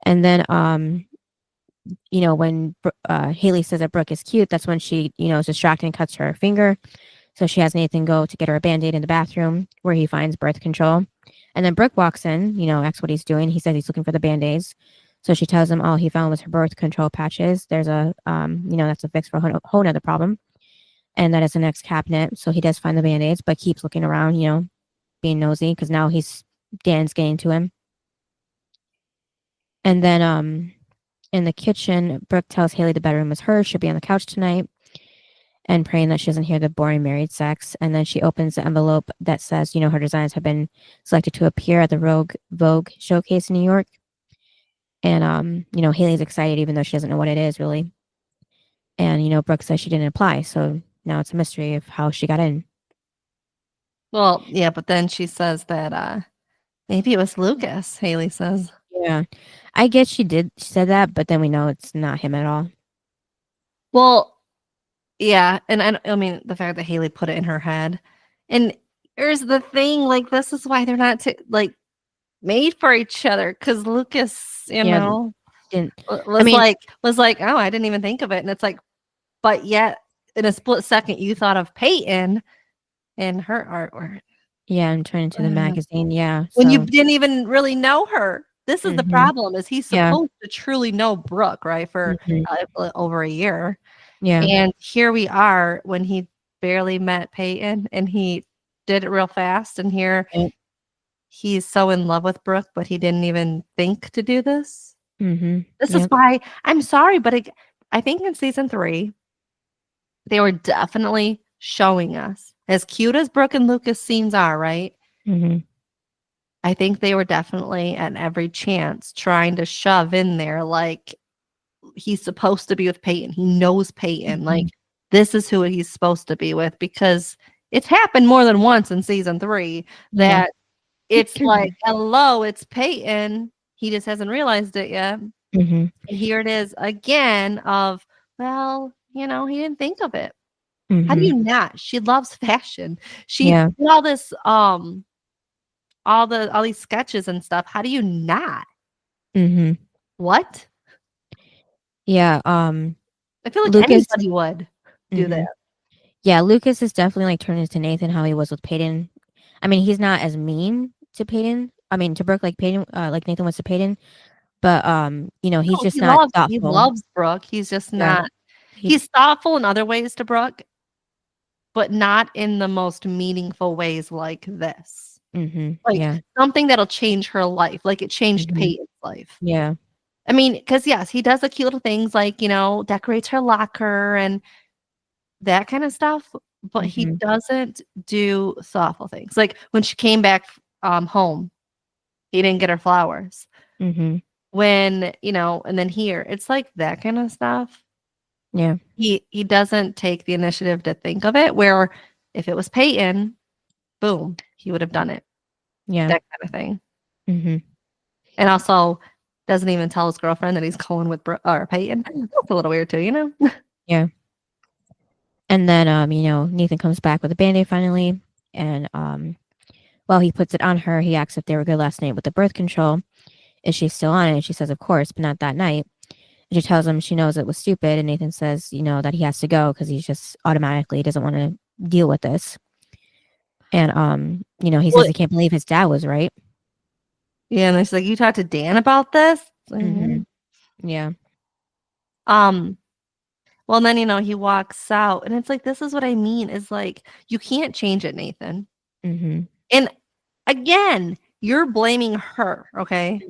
And then when Haley says that Brooke is cute, that's when she is distracted and cuts her finger. So she has Nathan go to get her a Band-Aid in the bathroom, where he finds birth control. And then Brooke walks in, asks what he's doing. He says he's looking for the Band-Aids. So she tells him all he found was her birth control patches. There's that's a fix for a whole nother problem. And that is the next cabinet. So he does find the Band-Aids, but keeps looking around, being nosy, because now Dan's getting to him. And then in the kitchen, Brooke tells Haley the bedroom is hers. She'll be on the couch tonight, and praying that she doesn't hear the boring married sex. And then she opens the envelope that says, her designs have been selected to appear at the Vogue showcase in New York. And Haley's excited, even though she doesn't know what it is really. And Brooke says she didn't apply, so now it's a mystery of how she got in. Well, yeah, but then she says that maybe it was Lucas. Haley says. Yeah, I guess she said that, but then we know it's not him at all. Well, yeah, and I mean the fact that Haley put it in her head, and here's the thing: like this is why they're not made for each other, because Lucas, Didn't was like, oh, I didn't even think of it, and it's like, but yet in a split second you thought of Peyton in her artwork. Yeah, and turn into the magazine. Yeah, when you so didn't even really know her. This is the problem: is he's Yeah. supposed to truly know Brooke, right, for over a year. yeah, And here we are when he barely met Peyton, and he did it real fast. And here Yep. he's so in love with Brooke, but he didn't even think to do this. This is Yep. why I'm sorry, but I think in season 3, they were definitely showing us, as cute as Brooke and Lucas scenes are, right? I think they were definitely at every chance trying to shove in there, like, he's supposed to be with Peyton. He knows Peyton. Like, this is who he's supposed to be with, because it's happened more than once in season 3 that it's like, hello, it's Peyton. He just hasn't realized it yet. And here it is again of, well, he didn't think of it. How do you not? She loves fashion. She Yeah. did all this, all these sketches and stuff. How do you not? What? Yeah. I feel like Lucas- anybody would do that. Yeah, Lucas is definitely like turning into Nathan, how he was with Peyton. I mean, he's not as mean to Peyton. I mean, to Brooke, like Peyton, like Nathan was to Peyton. But he's just not thoughtful. He loves Brooke. He's just not. He- He's thoughtful in other ways to Brooke, but not in the most meaningful ways like this. Like something that'll change her life, like it changed Peyton's life. Yeah. I mean, because yes, he does the cute little things, like decorates her locker and that kind of stuff, but he doesn't do thoughtful things. Like when she came back home, he didn't get her flowers. When and then here, it's like that kind of stuff. Yeah. He doesn't take the initiative to think of it, where if it was Peyton, boom, he would have done it. Yeah. That kind of thing. And also doesn't even tell his girlfriend that he's going with Peyton. That's a little weird too, Yeah. And then Nathan comes back with a Band-Aid finally, and while he puts it on her, he asks if they were good last night with the birth control. Is she still on it? And she says, of course, but not that night. And she tells him she knows it was stupid, and Nathan says, that he has to go because he's just automatically doesn't want to deal with this. And he says he can't believe his dad was right. Yeah, and she's like, you talked to Dan about this? Yeah. Well, and then he walks out, and it's like, this is what I mean, is like, you can't change it, Nathan. And again, you're blaming her, okay?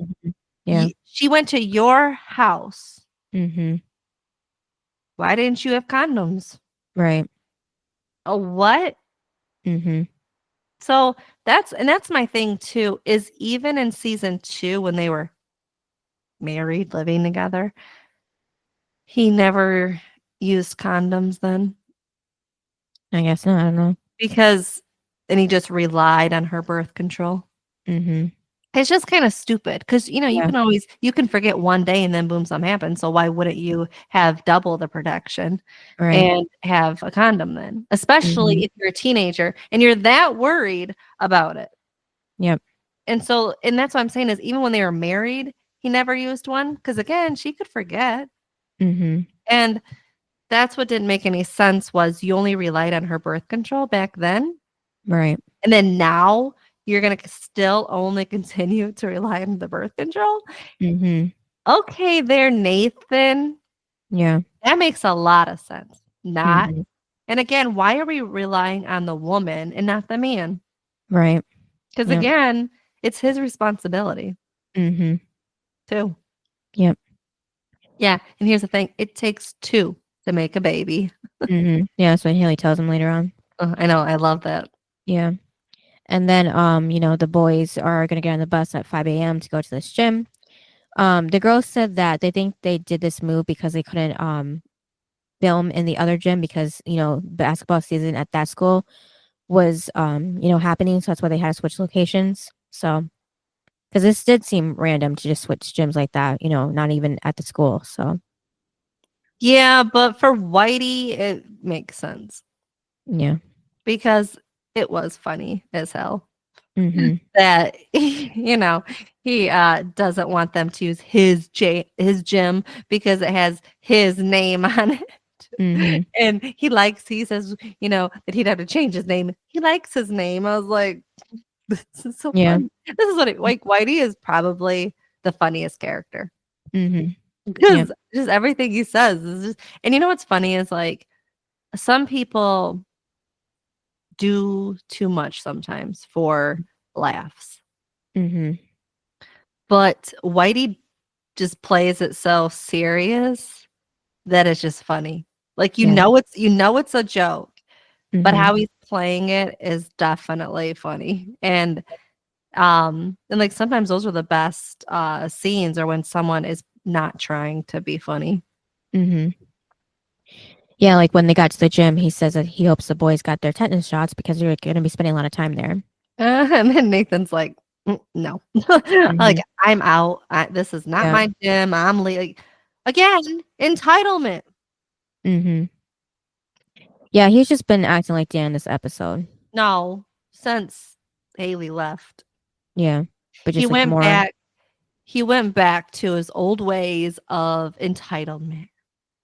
Yeah. She went to your house Why didn't you have condoms? Right. Oh, what? Mm-hmm. So that's my thing too, is even in season 2 when they were married, living together, he never used condoms then I guess not. I don't know. because and he just relied on her birth control. Mm-hmm. It's just kind of stupid because you Yeah. you can forget one day and then boom, something happens. So why wouldn't you have double the protection Right. and have a condom then? Especially Mhm. if you're a teenager and you're that worried about it. Yep. And that's what I'm saying is even when they were married, he never used one because again, she could forget. Mm-hmm. And that's what didn't make any sense was you only relied on her birth control back then. Right. And then now you're going to still only continue to rely on the birth control. Mm-hmm. Okay, there, Nathan. Yeah. That makes a lot of sense. Not. Mm-hmm. And again, why are we relying on the woman and not the man? Right. Because Yep. again, it's his responsibility Mm-hmm. too. Yep. Yeah. And here's the thing it takes two to make a baby. Mm-hmm. Yeah, that's what Haley tells him later on. I know. I love that. Yeah. And then the boys are gonna get on the bus at 5 a.m. to go to this gym. The girls said that they think they did this move because they couldn't film in the other gym because, basketball season at that school was happening. So that's why they had to switch locations. So because this did seem random to just switch gyms like that, not even at the school. So Yeah. But for Whitey, it makes sense yeah. because it was funny as hell Mm-hmm. that, he doesn't want them to use his gym because it has his name on it. Mm-hmm. And he says, that he'd have to change his name. He likes his name. I was like, this is so Yeah. funny. This is what like Whitey is probably the funniest character Mm-hmm. because Yep. just everything he says is just, and you know what's funny is like some people do too much sometimes for laughs, Mm-hmm. but Whitey just plays it so serious that it's just funny. Like Yeah. it's a joke, but Mm-hmm. how he's playing it is definitely funny. And like sometimes those are the best scenes or when someone is not trying to be funny. Mm-hmm. Yeah, like when they got to the gym, he says that he hopes the boys got their tetanus shots because they're going to be spending a lot of time there. And then Nathan's like, no, like Mm-hmm. I'm out. This is not Yeah. my gym. Like, again, entitlement. Mm-hmm. Yeah, he's just been acting like Dan this episode. No, since Haley left, Yeah, but he just like went more. back. He went back to his old ways of entitlement.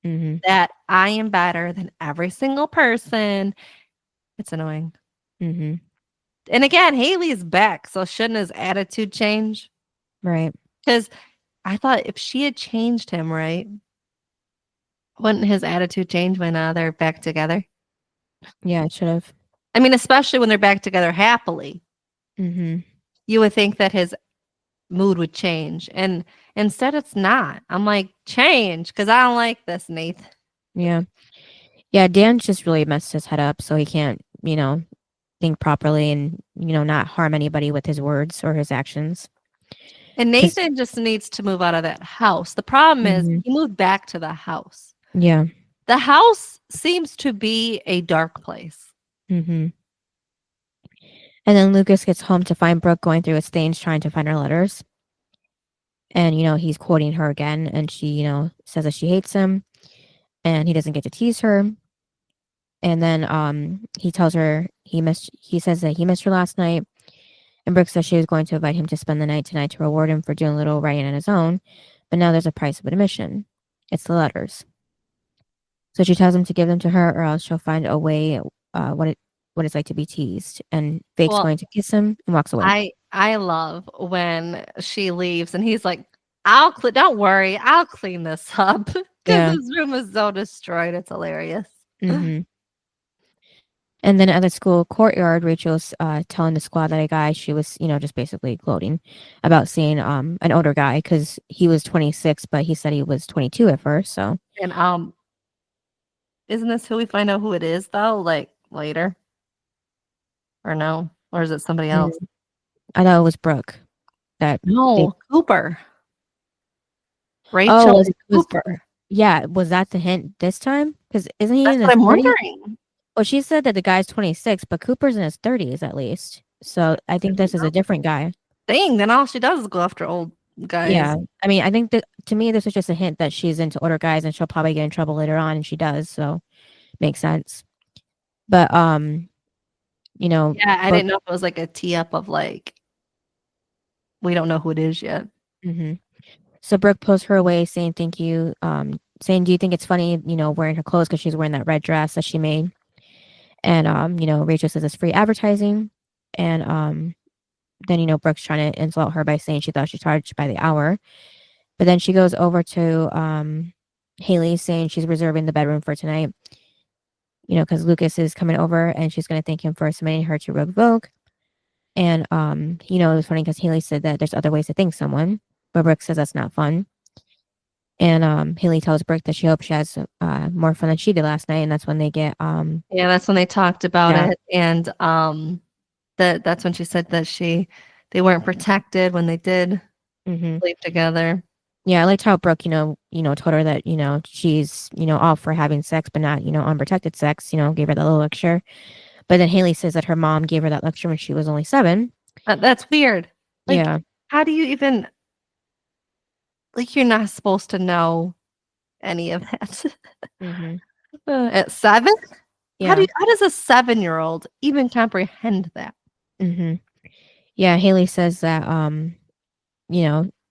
Mm-hmm. That I am better than every single person. It's annoying. Mm-hmm. And again, Haley's back, so shouldn't his attitude change? Right. Because I thought if she had changed him, right, wouldn't his attitude change when they're back together? Yeah, it should have. I mean, especially when they're back together happily, Mm-hmm. you would think that his mood would change. And instead, it's not. I'm like, change, because I don't like this, Nathan. Yeah. Yeah, Dan just really messed his head up so he can't, think properly and, not harm anybody with his words or his actions. And 'Cause Nathan just needs to move out of that house. The problem is Mhm. he moved back to the house. Yeah. The house seems to be a dark place. Mm-hmm. And then Lucas gets home to find Brooke going through his things trying to find her letters. And, he's quoting her again and she, says that she hates him and he doesn't get to tease her. And then he tells her he says that he missed her last night. And Brooke says she was going to invite him to spend the night tonight to reward him for doing a little writing on his own. But now there's a price of admission. It's the letters. So she tells him to give them to her or else she'll find a way what it's like to be teased. And Fake's Well, going to kiss him and walks away. I love when she leaves and he's like, don't worry, I'll clean this up because Yeah. his room is so destroyed. It's hilarious. Mm-hmm. And then at the school courtyard, Rachel's telling the squad that a guy she was, just basically gloating about seeing an older guy because he was 26, but he said he was 22 at first. So And isn't this who we find out who it is though? Like later, or no, or is it somebody else? I thought it was Brooke. That No, Cooper. Oh, Rachel and was Cooper. yeah, was that the hint this time? Because isn't he That's in what his I'm 40s? wondering. Well, she said that the guy's 26, but Cooper's in his 30s at least. So I think this is a different guy. Dang, then all she does is go after old guys. Yeah. I mean, I think that to me, this is just a hint that she's into older guys and she'll probably get in trouble later on, and she does. So makes sense. But you know, Yeah, I Brooke, didn't know if it was like a tee up of like we don't know who it is yet. So Brooke pulls her away, saying thank you. Saying, do you think it's funny, wearing her clothes because she's wearing that red dress that she made? And Rachel says it's free advertising. And then Brooke's trying to insult her by saying she thought she charged by the hour. But then she goes over to Haley, saying she's reserving the bedroom for tonight. Because Lucas is coming over and she's going to thank him for submitting her to Rogue Vogue. And it was funny because Haley said that there's other ways to thank someone, but Brooke says that's not fun. And Haley tells Brooke that she hopes she has more fun than she did last night, and that's when they get Yeah, that's when they talked about Yeah. it, and that's when she said that they weren't protected when they did sleep together. Yeah, I liked how Brooke, told her that, she's, all for having sex, but not, unprotected sex, gave her that little lecture. But then Haley says that her mom gave her that lecture when she was only 7. That's weird. Like, Yeah. how do you even like? You're not supposed to know any of that at 7. Yeah. How does a 7-year-old even comprehend that? Yeah, Haley says that,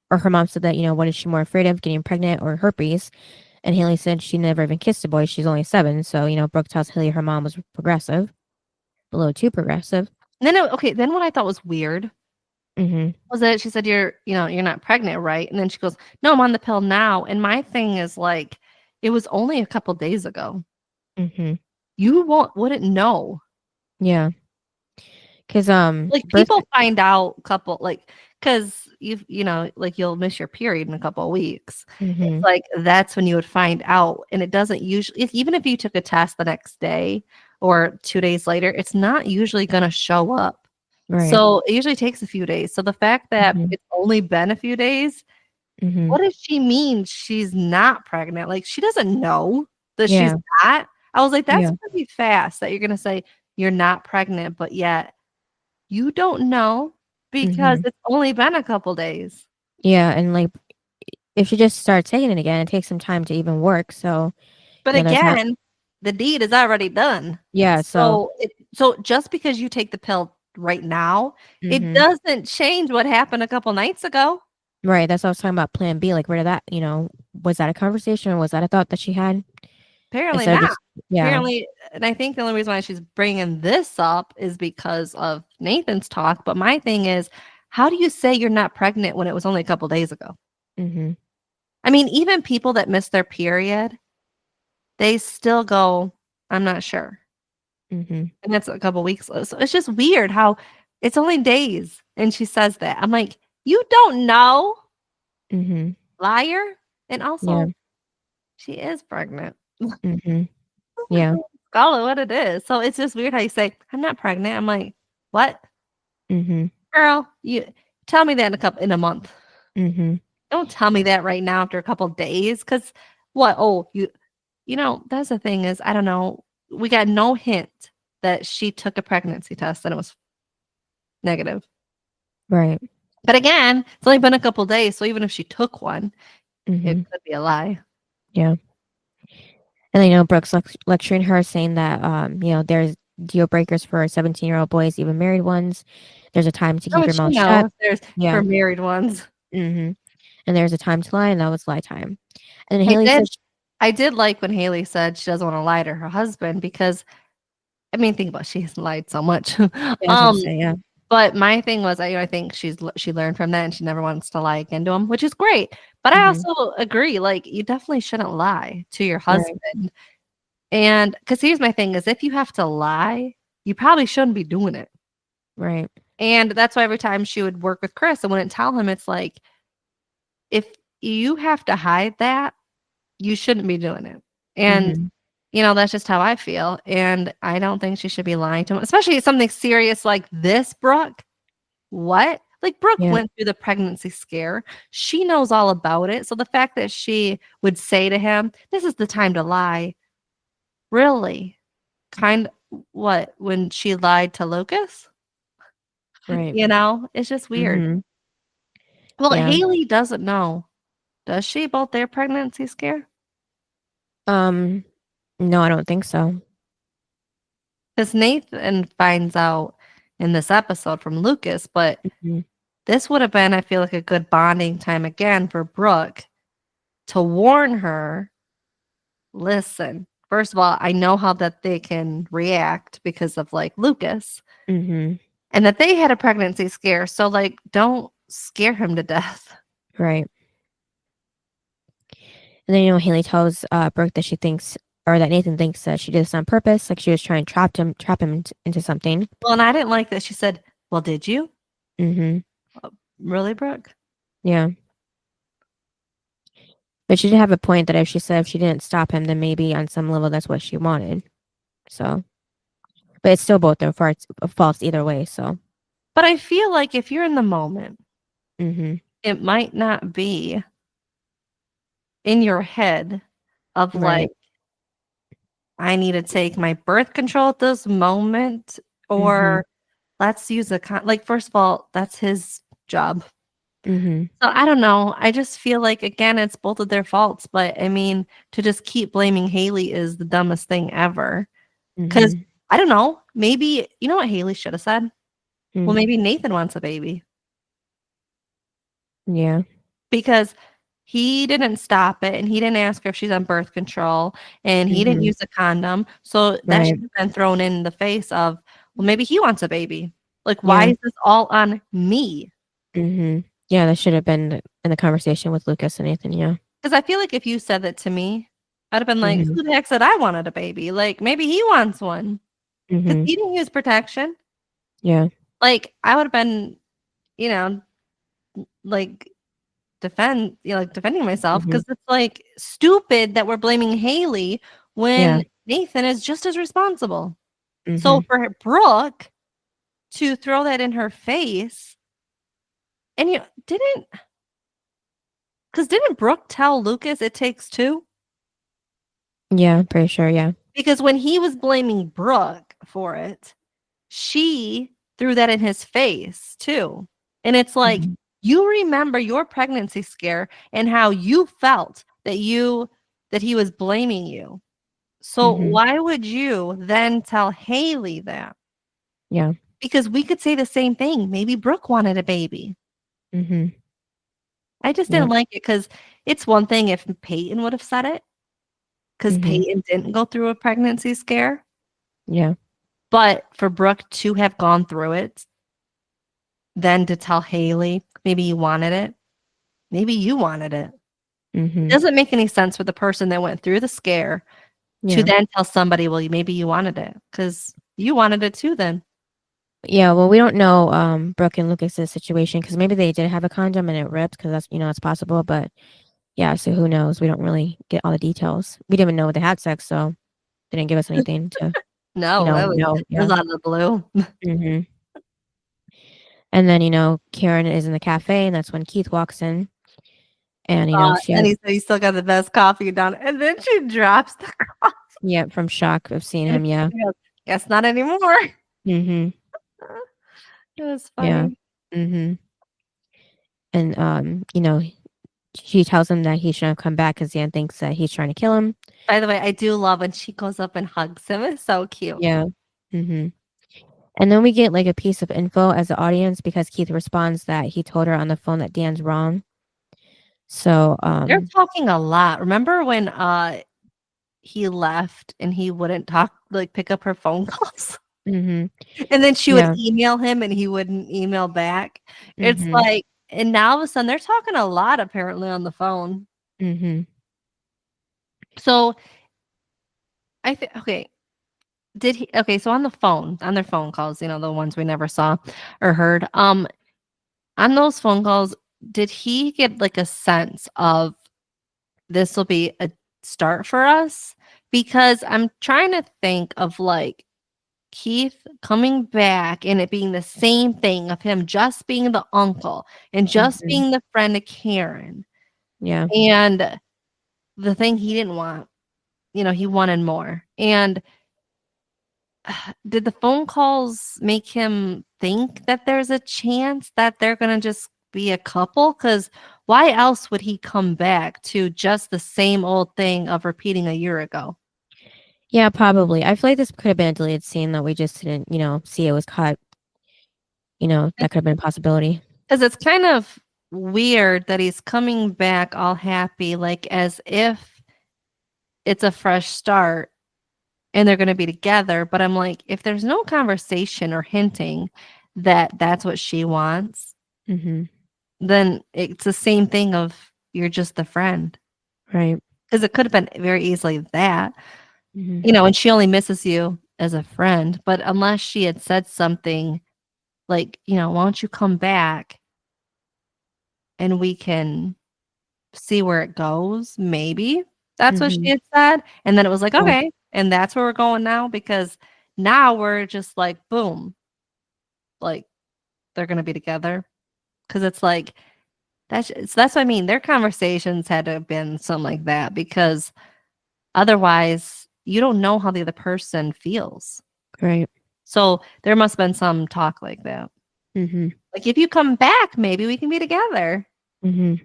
or her mom said that, what is she more afraid of, getting pregnant or herpes? And Haley said she never even kissed a boy. She's only 7. So, Brooke tells Haley her mom was progressive, a little too progressive. Then then what I thought was weird was that she said you're not pregnant, right? And then she goes, "No, I'm on the pill now." And my thing is like, it was only a couple days ago. You wouldn't know. Yeah. Because Like people find out because you'll miss your period in a couple of weeks. It's like that's when you would find out, and it doesn't usually. Even if you took a test the next day or 2 days later, it's not usually going to show up. Right. So it usually takes a few days. So the fact that it's only been a few days, what does she mean she's not pregnant? Like she doesn't know that she's not. I was like, that's pretty fast that you're going to say you're not pregnant, but yet you don't know because it's only been a couple days. Yeah, and like if she just starts taking it again, it takes some time to even work. So, But again, the deed is already done. Yeah. So just because you take the pill right now, it doesn't change what happened a couple nights ago. Right. That's what I was talking about. Plan B. Like, where did that? Was that a conversation or was that a thought that she had? Apparently Instead of not. Apparently, and I think the only reason why she's bringing this up is because of Nathan's talk. But my thing is, how do you say you're not pregnant when it was only a couple days ago? I mean, even people that miss their period, they still go, I'm not sure. And that's a couple weeks. So it's just weird how it's only days. And she says that. I'm like, you don't know, liar. And also, she is pregnant. Yeah. Call it what it is. So it's just weird how you say, I'm not pregnant. I'm like, what? Girl, you tell me that in a month. Don't tell me that right now after a couple days. Because what? Oh, that's the thing is, I don't know. We got no hint that she took a pregnancy test and it was negative. Right. But again, it's only been a couple days. So even if she took one, it could be a lie. Yeah. And then, Brooke's lecturing her, saying that, there's deal breakers for 17-year-old boys, even married ones. There's a time to keep your mouth shut. There's for married ones. And there's a time to lie, and that was lie time. And then Haley said, I did like when Haley said she doesn't want to lie to her husband because, I mean, think about it, she has lied so much. But my thing was, I think she learned from that and she never wants to lie again to him, which is great. But I also agree, like you definitely shouldn't lie to your husband. Right. And because here's my thing is if you have to lie, you probably shouldn't be doing it. Right. And that's why every time she would work with Chris and wouldn't tell him, it's like, if you have to hide that, you shouldn't be doing it. And That's just how I feel. And I don't think she should be lying to him, especially something serious like this, Brooke. What? Like, Brooke Yeah. went through the pregnancy scare. She knows all about it. So the fact that she would say to him, "This is the time to lie." Really? Kind what? When she lied to Lucas? Right. It's just weird. Mm-hmm. Well, Yeah. Haley doesn't know. Does she about their pregnancy scare? No, I don't think so. Because Nathan finds out in this episode from Lucas, but Mhm. this would have been, I feel like, a good bonding time again for Brooke to warn her, listen, first of all, I know how that they can react because of like Lucas Mhm. and that they had a pregnancy scare. So like, don't scare him to death. Right. And then Haley tells Brooke that she thinks, or that Nathan thinks that she did this on purpose, like she was trying to trap him into something. Well, and I didn't like that she said, well, did you? Mhm. Really, Brooke? Yeah. But she did have a point that if she said if she didn't stop him, then maybe on some level that's what she wanted. So, but it's still both their faults either way. So, But I feel like if you're in the moment, Mhm. it might not be in your head of Right. like, I need to take my birth control at this moment, Mhm. or let's use like, first of all, that's his job. Mhm. So I don't know. I just feel like, again, it's both of their faults. But I mean, to just keep blaming Haley is the dumbest thing ever. Because Mhm. I don't know. Maybe, you know what Haley should have said? Well, Mm. maybe Nathan wants a baby Yeah. because he didn't stop it and he didn't ask her if she's on birth control and he didn't Mhm. use a condom. So that should Right. have been thrown in the face of, well, maybe he wants a baby. Like, why Yeah. is this all on me? Mhm. Yeah, that should have been in the conversation with Lucas and Nathan. Yeah. Because I feel like if you said that to me, I'd have been like, Mhm. who the heck said I wanted a baby? Like, maybe he wants one because Mhm. he didn't use protection. Yeah. Like, I would have been, you know, like like defending myself Mhm. because it's like stupid that we're blaming Haley Yeah. when Nathan is just as responsible. So Mhm. for Brooke to throw that in her face, and didn't Brooke tell Lucas it takes two? Yeah. Pretty sure. Yeah. Because when he was blaming Brooke for it, she threw that in his face too. And it's like, Mhm. you remember your pregnancy scare and how you felt that he was blaming you. So Mhm. why would you then tell Haley that? Yeah. Because we could say the same thing. Maybe Brooke wanted a baby. Mhm. I just Yep. didn't like it because it's one thing if Peyton would have said it, because Mhm. Peyton didn't go through a pregnancy scare. Yeah. But for Brooke to have gone through it, then to tell Haley, maybe you wanted it. Maybe you wanted it. It Mhm. doesn't make any sense for the person that went through the scare to Yeah. then tell somebody, well, maybe you wanted it because you wanted it too then. Yeah. Well, we don't know Brooke and Lucas's situation because maybe they did have a condom and it ripped because that's it's possible. But yeah, so who knows? We don't really get all the details. We didn't even know they had sex, so they didn't give us anything to No, that was know. it was Yeah. out of the blue. Mhm. And then Karen is in the cafe, and that's when Keith walks in, and she And has he said he still got the best coffee down. And then she drops the coffee. from shock of seeing And him. Yeah. she goes, guess not anymore. Mhm. It was Yeah. funny. Mhm. And she tells him that he shouldn't have come back because Dan thinks that he's trying to kill him. By the way, I do love when she goes up and hugs him. It's so cute. Yeah. Mhm. And then we get like a piece of info as the audience because Keith responds that he told her on the phone that Dan's wrong. So They're talking a lot. Remember when he left and he wouldn't pick up her phone calls? Mhm. And then she would Yeah. email him and he wouldn't email back. It's Mhm. like, and now all of a sudden they're talking a lot apparently on the phone. Mhm. So I think, okay, so on their phone calls, the ones we never saw or heard, on those phone calls, did he get like a sense of this will be a start for us? because I'm trying to think of like Keith coming back and it being the same thing of him just being the uncle and just Mhm. being the friend of Karen. Yeah. And the thing he didn't want, he wanted more. And did the phone calls make him think that there's a chance that they're going to just be a couple? Because why else would he come back to just the same old thing of repeating a year ago? Yeah, probably. I feel like this could have been a deleted scene that we just didn't, see it was cut. That could have been a possibility. Because it's kind of weird that he's coming back all happy, like as if it's a fresh start and they're going to be together. But I'm like, if there's no conversation or hinting that that's what she wants, Mm-hmm. then it's the same thing of you're just the friend. Right. Because it could have been very easily that, Mm-hmm. and she only misses you as a friend. But unless she had said something like, why don't you come back and we can see where it goes, maybe that's what Mm-hmm. she had said. And then it was like, Yeah. okay, and that's where we're going now because now we're just like, boom, like they're gonna be together. Because it's like that's what I mean. Their conversations had to have been something like that because otherwise you don't know how the other person feels. Right. So there must have been some talk like that. Mm-hmm. Like if you come back, maybe we can be together. Mm-hmm.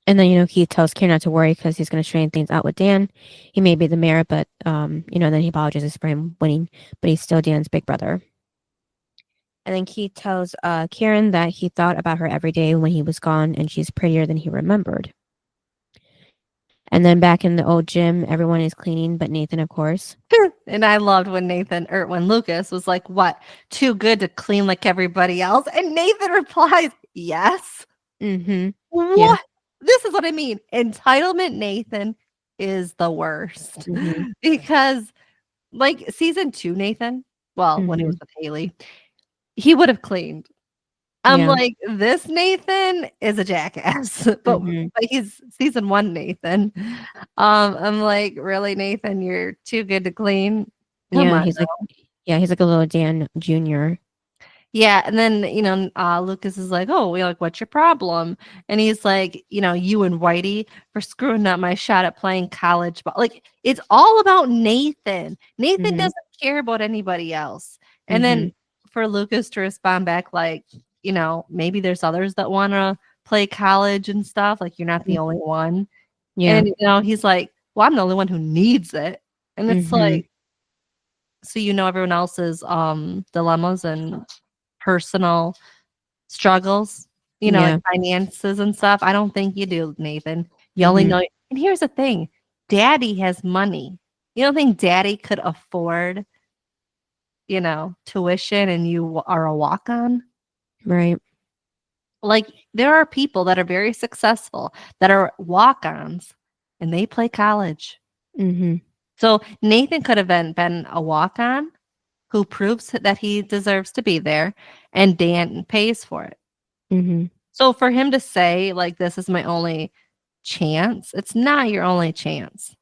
And then, Keith tells Karen not to worry because he's going to straighten things out with Dan. He may be the mayor, but, then he apologizes for him winning, but he's still Dan's big brother. And then Keith tells Karen that he thought about her every day when he was gone, and she's prettier than he remembered. And then back in the old gym, everyone is cleaning, but Nathan, of course. And I loved when when Lucas was like, what, too good to clean like everybody else? And Nathan replies, yes. Mm-hmm. What? Yeah. This is what I mean. Entitlement Nathan is the worst Mm-hmm. because, like, season 2, Nathan, well, when he Mm-hmm. was with Haley, he would have cleaned. I'm Yeah. like, this Nathan is a jackass, Mm-hmm. but he's season 1 Nathan. I'm like, really, Nathan, you're too good to clean. Come Yeah. on. He's like a little Dan Jr. Yeah, and then, Lucas is like, "Oh, like, what's your problem?" And he's like, "You and Whitey for screwing up my shot at playing college ball." Like, it's all about Nathan. Nathan Mm-hmm. doesn't care about anybody else. And Mm-hmm. then for Lucas to respond back like, maybe there's others that wanna play college and stuff, like, you're not the only one. Yeah. And, he's like, "Well, I'm the only one who needs it." And it's Mm-hmm. like, so everyone else's, dilemmas and personal struggles, like Yeah. finances and stuff. I don't think you do, Nathan. You only Mm-hmm. know and here's the thing, daddy has money. You don't think daddy could afford, tuition and you are a walk-on? Right. Like, there are people that are very successful that are walk-ons, and they play college. Mm-hmm. So, Nathan could have been a walk-on who proves that he deserves to be there, and Dan pays for it. Mm-hmm. So for him to say, like, "This is my only chance," it's not your only chance.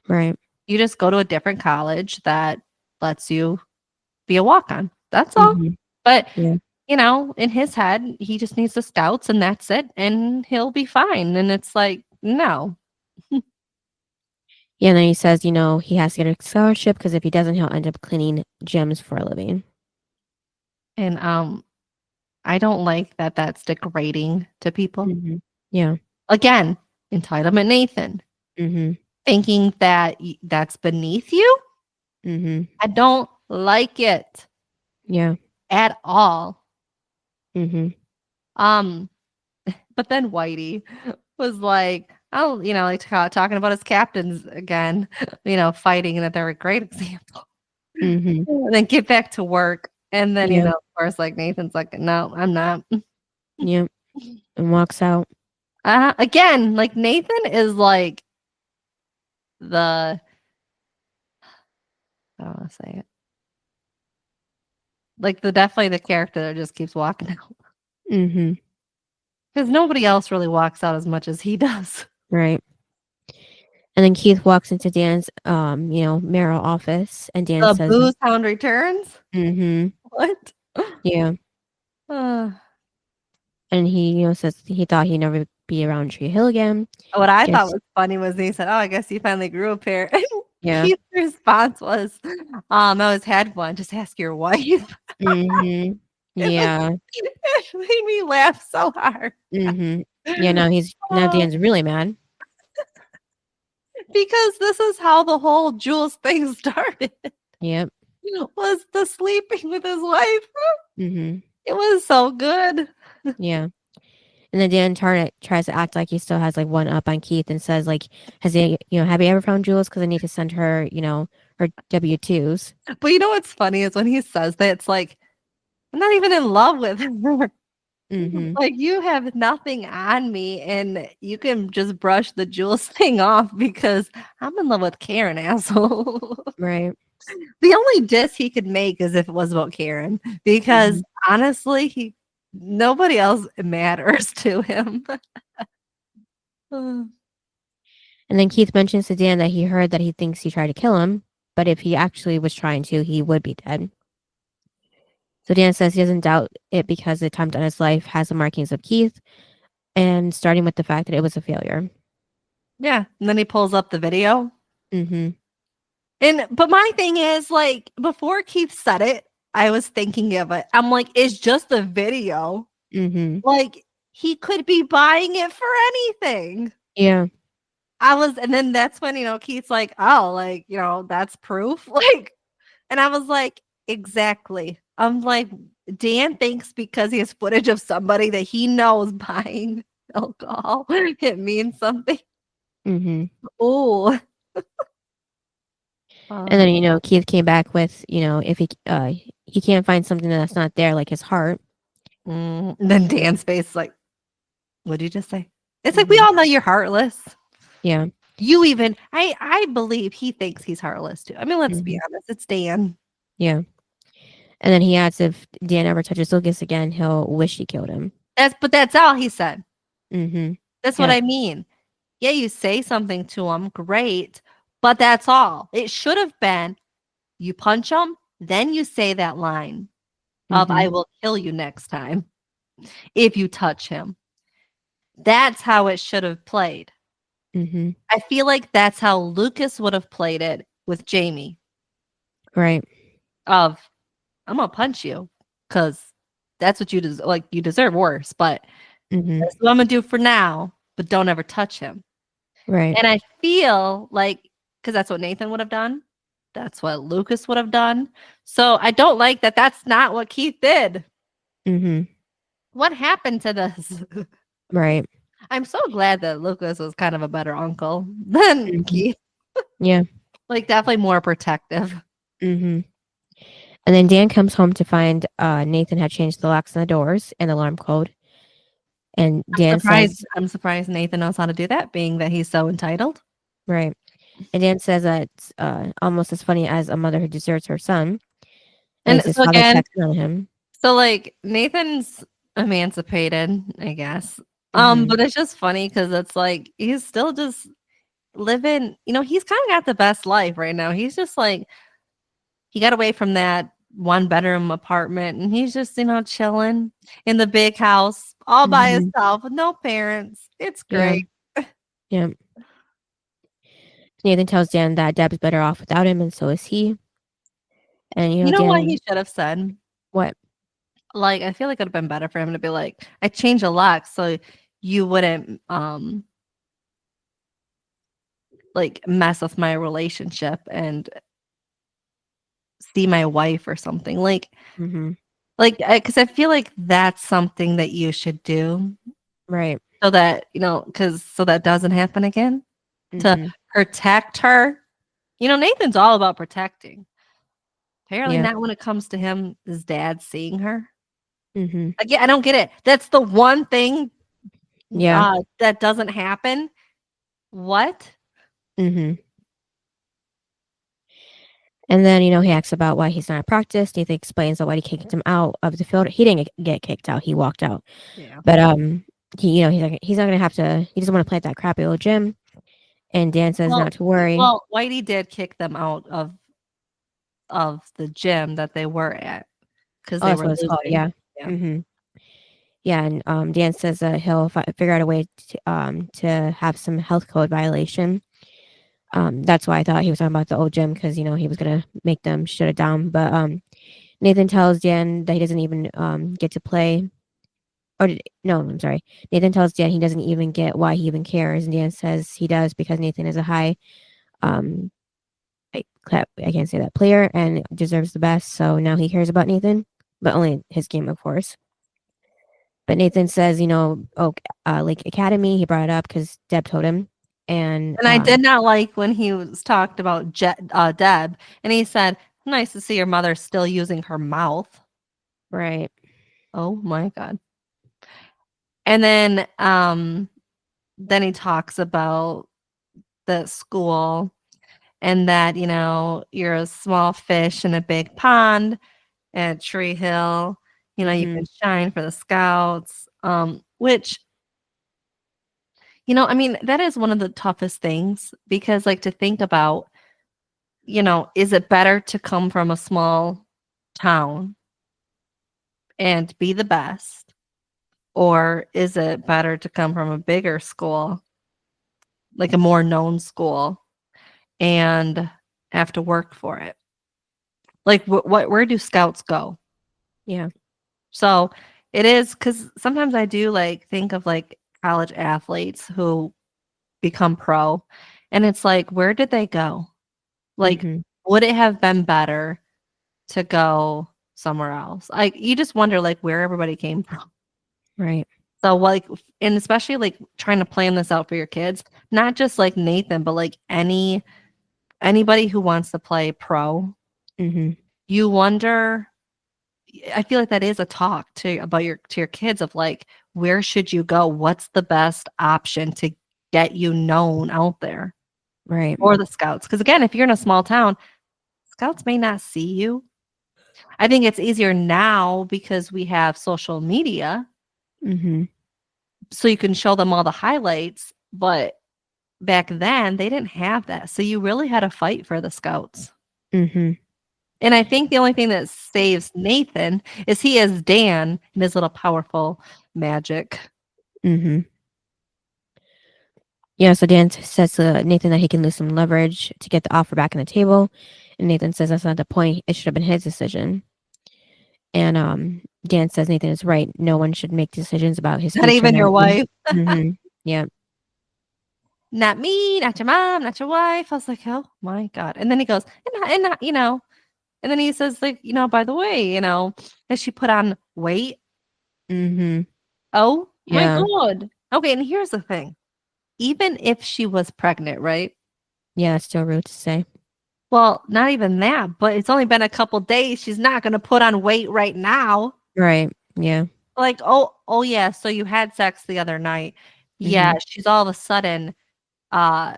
Right. You just go to a different college that lets you be a walk-on. That's all. Mm-hmm. But, Yeah. in his head, he just needs the scouts and that's it, and he'll be fine. And it's like, no. Yeah, and then he says, he has to get a scholarship because if he doesn't, he'll end up cleaning gyms for a living. And I don't like that that's degrading to people. Mm-hmm. Yeah. Again, entitlement Nathan, Mm-hmm. thinking that that's beneath you. Mm-hmm. I don't like it Yeah. at all. Mm-hmm. Um, but then Whitey was like, oh, like talking about his captains again, fighting and that they're a great example. Mm-hmm. And then get back to work. And then, Yeah. of course, like Nathan's like, no, I'm not. Yep. And walks out. Again, like Nathan is like the, I don't want to say it. Like definitely the character that just keeps walking out. Mm-hmm. Because nobody else really walks out as much as he does. Right. And then Keith walks into Dan's, mayoral office, and Dan The says, booze hound returns. "Mm-hmm, What? yeah." Uh, And he, says he thought he'd never be around Tree Hill again. what I thought Just was funny was he said, "Oh, I guess you finally grew a pair." yeah. Keith's response was, "I always had one. Just ask your wife." Mm-hmm. Yeah. It made me laugh so hard. Mm-hmm. Yeah. Now Oh, Dan's really mad. because this is how the whole Jules thing started. Yep. Was the sleeping with his wife. Mm-hmm. It was so good. Yeah. And then Dan tries to act like he still has like one up on Keith and says like, have you ever found Jules? Because I need to send her, her W-2s. But you know what's funny is when he says that, it's like, I'm not even in love with her. Mm-hmm. Like, you have nothing on me, and you can just brush the Jules thing off because I'm in love with Karen, asshole. Right. The only diss he could make is if it was about Karen, because honestly, nobody else matters to him. Uh, And then Keith mentions to Dan that he heard that he thinks he tried to kill him, but if he actually was trying to, he would be dead. So Dan says he doesn't doubt it because the attempt on his life has the markings of Keith, and starting with the fact that it was a failure. yeah, and then he pulls up the video. Mm-hmm. But my thing is, like, before Keith said it, I was thinking of it. I'm like, it's just a video. Mm-hmm. Like, he could be buying it for anything. Yeah. And then that's when, Keith's like, oh, like, that's proof. Like, and I was like, exactly. I'm like, Dan thinks because he has footage of somebody that he knows buying alcohol, it means something. Mm-hmm. Oh. And then, Keith came back with, if he can't find something that's not there, like his heart. And then Dan's face is like, what did you just say? It's like, we all know you're heartless. Yeah. You even, I believe he thinks he's heartless too. I mean, let's be honest. It's Dan. Yeah. And then he adds if Dan ever touches Lucas again, he'll wish he killed him. But that's all he said. Mm-hmm. That's what I mean. Yeah, you say something to him, great, but that's all. It should have been you punch him, then you say that line of I will kill you next time if you touch him. That's how it should have played. Mm-hmm. I feel like that's how Lucas would have played it with Jamie. Right. Of I'm gonna punch you because that's what you deserve. Like, you deserve worse, but that's what I'm gonna do for now. But don't ever touch him. Right. And I feel like, because that's what Nathan would have done. That's what Lucas would have done. So I don't like that. That's not what Keith did. Mm-hmm. What happened to this? Right. I'm so glad that Lucas was kind of a better uncle than Keith. Yeah. Like, definitely more protective. Mm-hmm. And then Dan comes home to find Nathan had changed the locks on the doors and the alarm code. And Dan says, I'm surprised Nathan knows how to do that, being that he's so entitled. right. And Dan says that it's almost as funny as a mother who deserts her son. And his father checks in on him. So, like, Nathan's emancipated, I guess. But it's just funny because it's like he's still just living, he's kind of got the best life right now. He's just like, he got away from that 1-bedroom apartment and he's just, chilling in the big house all by himself with no parents. It's great. Yeah. Nathan tells Dan that Deb's better off without him, and so is he. And You know Dan, what he should have said? What? Like, I feel like it would have been better for him to be like, I changed a lock so you wouldn't like mess with my relationship and see my wife or something. Like, because I feel like that's something that you should do, right? So that so that doesn't happen again. To protect her. Nathan's all about protecting. Apparently not when it comes to his dad seeing her. Again, I don't get it. That's the one thing that doesn't happen. What? And then, he asks about why he's not at practice. Nathan explains that why he kicked him out of the field. He didn't get kicked out. He walked out. Yeah. But he's not going to have to. He doesn't want to play at that crappy old gym. And Dan says not to worry. Well, Whitey did kick them out of the gym that they were at because Oh, they that's were what it's called. losing. Yeah. Yeah. Mm-hmm. Yeah, and Dan says that he'll figure out a way to have some health code violation. That's why I thought he was talking about the old gym because he was gonna make them shut it down. But Nathan tells Dan that he doesn't even get to play. No, I'm sorry. Nathan tells Dan he doesn't even get why he even cares, and Dan says he does because Nathan is a high um I can't say that player and deserves the best. So now he cares about Nathan, but only his game, of course. But Nathan says, Lake Academy, he brought it up because Deb told him. And I did not like when he was talked about Deb, and he said, "Nice to see your mother still using her mouth." right. Oh my god! And then he talks about the school and that you're a small fish in a big pond at Tree Hill. You Mhm. can shine for the scouts. Which I mean, that is one of the toughest things because, like, to think about, is it better to come from a small town and be the best, or is it better to come from a bigger school, like a more known school, and have to work for it? Like, where do scouts go? Yeah. So it is because sometimes I do like think of like college athletes who become pro, and it's like, where did they go? Like, Mhm. would it have been better to go somewhere else? Like, you just wonder like where everybody came from. Right. So like, and especially like trying to plan this out for your kids, not just like Nathan, but like anybody who wants to play pro. Mhm. You wonder. I feel like that is a talk about your kids of like, where should you go? What's the best option to get you known out there, Right. or the scouts? Because again, if you're in a small town, scouts may not see you. I think it's easier now because we have social media, Mhm. so you can show them all the highlights. But back then, they didn't have that, so you really had to fight for the scouts. Mhm. And I think the only thing that saves Nathan is he has Dan and his little powerful magic. Mhm. Yeah, so Dan says to Nathan that he can lose some leverage to get the offer back on the table. And Nathan says that's not the point. It should have been his decision. And Dan says Nathan is right. No one should make decisions about his Not future. even your wife. Mm-hmm. Yeah. Not me, not your mom, not your wife. I was like, oh my God. And then he goes, and then he says, like, by the way, has she put on weight? Mm-hmm. Oh my Yeah. God. Okay. And here's the thing. Even if she was pregnant, right? Yeah, it's still rude to say. Well, not even that, but it's only been a couple days. She's not going to put on weight right now. Right. Yeah. Like, oh yeah. So you had sex the other night. Yeah. Mm-hmm. She's all of a sudden, uh,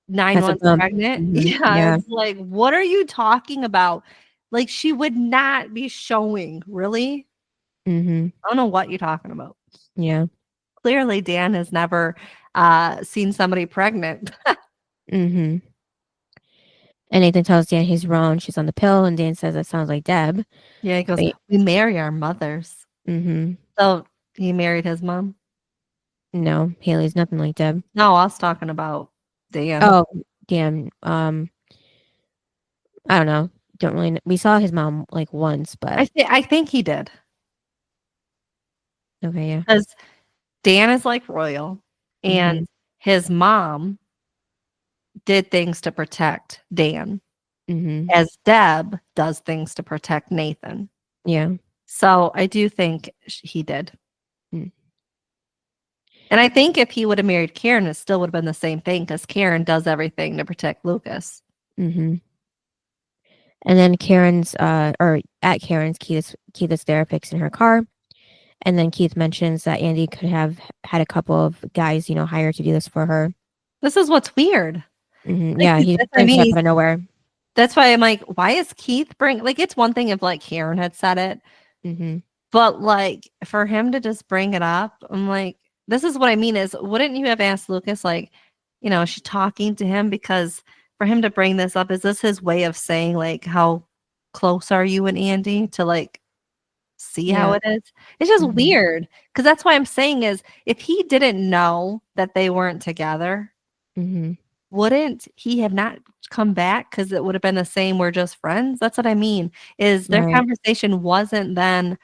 9 Has a months bump. pregnant. Mm-hmm. Yeah, Yeah. it's like, what are you talking about? Like, she would not be showing, really? Mm-hmm. I don't know what you're talking about. Yeah. Clearly, Dan has never, seen somebody pregnant. Mm-hmm. And Nathan tells Dan he's wrong. She's on the pill, and Dan says that sounds like Deb. Yeah, he goes, But, "We marry our mothers." mm-hmm. So, he married his mom? No, Haley's nothing like Deb. No, I was talking about Dan. Oh, damn. I don't know. Don't really. We saw his mom like once, but I think he did, okay, yeah. because Dan is, like, royal, and Mm-hmm. his mom did things to protect Dan, Mm-hmm. as Deb does things to protect Nathan. Yeah. So I do think he did. Mm. And I think if he would have married Karen, it still would have been the same thing because Karen does everything to protect Lucas. Mm-hmm. And then Karen's, or at Karen's, Keith is there fixing her car. And then Keith mentions that Andy could have had a couple of guys, hired to do this for her. This is what's weird. Mm-hmm. Like, Yeah, he that's what I brings it up mean. out of nowhere. That's why I'm like, why is Keith like, it's one thing if like Karen had said it, Mm-hmm. but like for him to just bring it up, I'm like, this is what I mean is, wouldn't you have asked Lucas, like, is she talking to him? Because for him to bring this up, is this his way of saying, like, how close are you and Andy to, like, see how Yeah. it is? It's just Mhm. weird. Because that's why I'm saying is, if he didn't know that they weren't together, Mhm. wouldn't he have not come back? Because it would have been the same, we're just friends? That's what I mean, is their Right. conversation wasn't then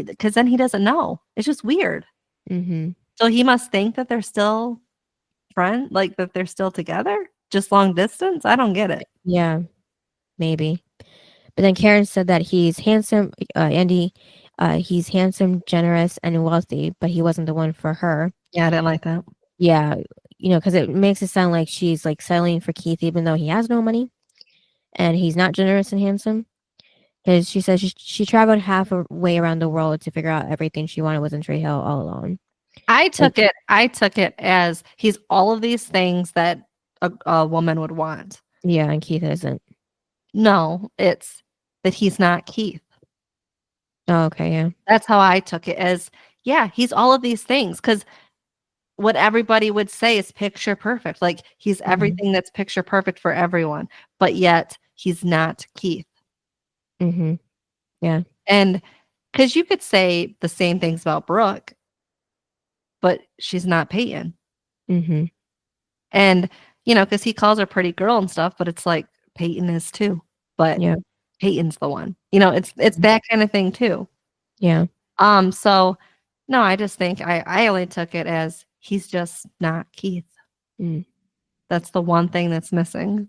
because then he doesn't know. It's just weird. Mhm. So he must think that they're still like, that they're still together? Just long distance? I don't get it. Yeah, maybe. But then Karen said that he's handsome, Andy, he's handsome, generous, and wealthy, but he wasn't the one for her. Yeah, I didn't like that. Yeah, because it makes it sound like she's like settling for Keith even though he has no money and he's not generous and handsome. Because she says she traveled half a way around the world to figure out everything she wanted was in Tree Hill all alone. I Like, took it as he's all of these things that a woman would want. yeah, and Keith isn't. No, it's that he's not Keith. Oh, okay, yeah. That's how I took it as, yeah, he's all of these things because what everybody would say is picture perfect. Like he's Mhm. everything that's picture perfect for everyone, but yet he's not Keith. Mhm. Yeah. And because you could say the same things about Brooke, but she's not Peyton. Mhm. And, because he calls her pretty girl and stuff, but it's like Peyton is too. But Yeah. Peyton's the one. It's Mhm. that kind of thing too. Yeah. So no, I just think I only took it as he's just not Keith. Mm. That's the one thing that's missing.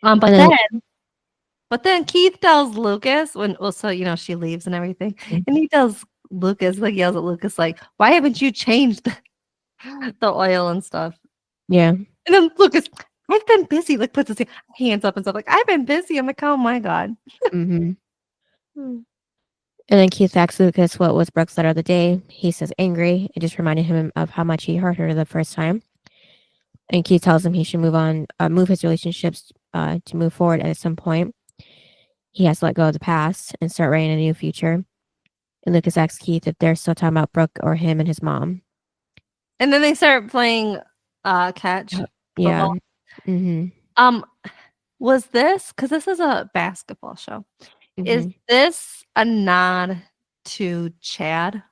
But And then Keith tells Lucas she leaves and everything, then and he tells Lucas, like yells at Lucas, like, "Why haven't you changed the oil and stuff?" yeah. And then Lucas, "I've been busy." Like puts his hands up and stuff. Like, "I've been busy." I'm like, "Oh my god." Mhm. Hmm. And then Keith asks Lucas what was Brooke's letter of the day. He says angry. It just reminded him of how much he hurt her the first time. And Keith tells him he should move his relationships to move forward at some point. He has to let go of the past and start writing a new future. And Lucas asks Keith if they're still talking about Brooke or him and his mom. And then they start playing catch Yeah. football. Mhm. Um, was this because this is a basketball show? Is Mhm. this a nod to Chad?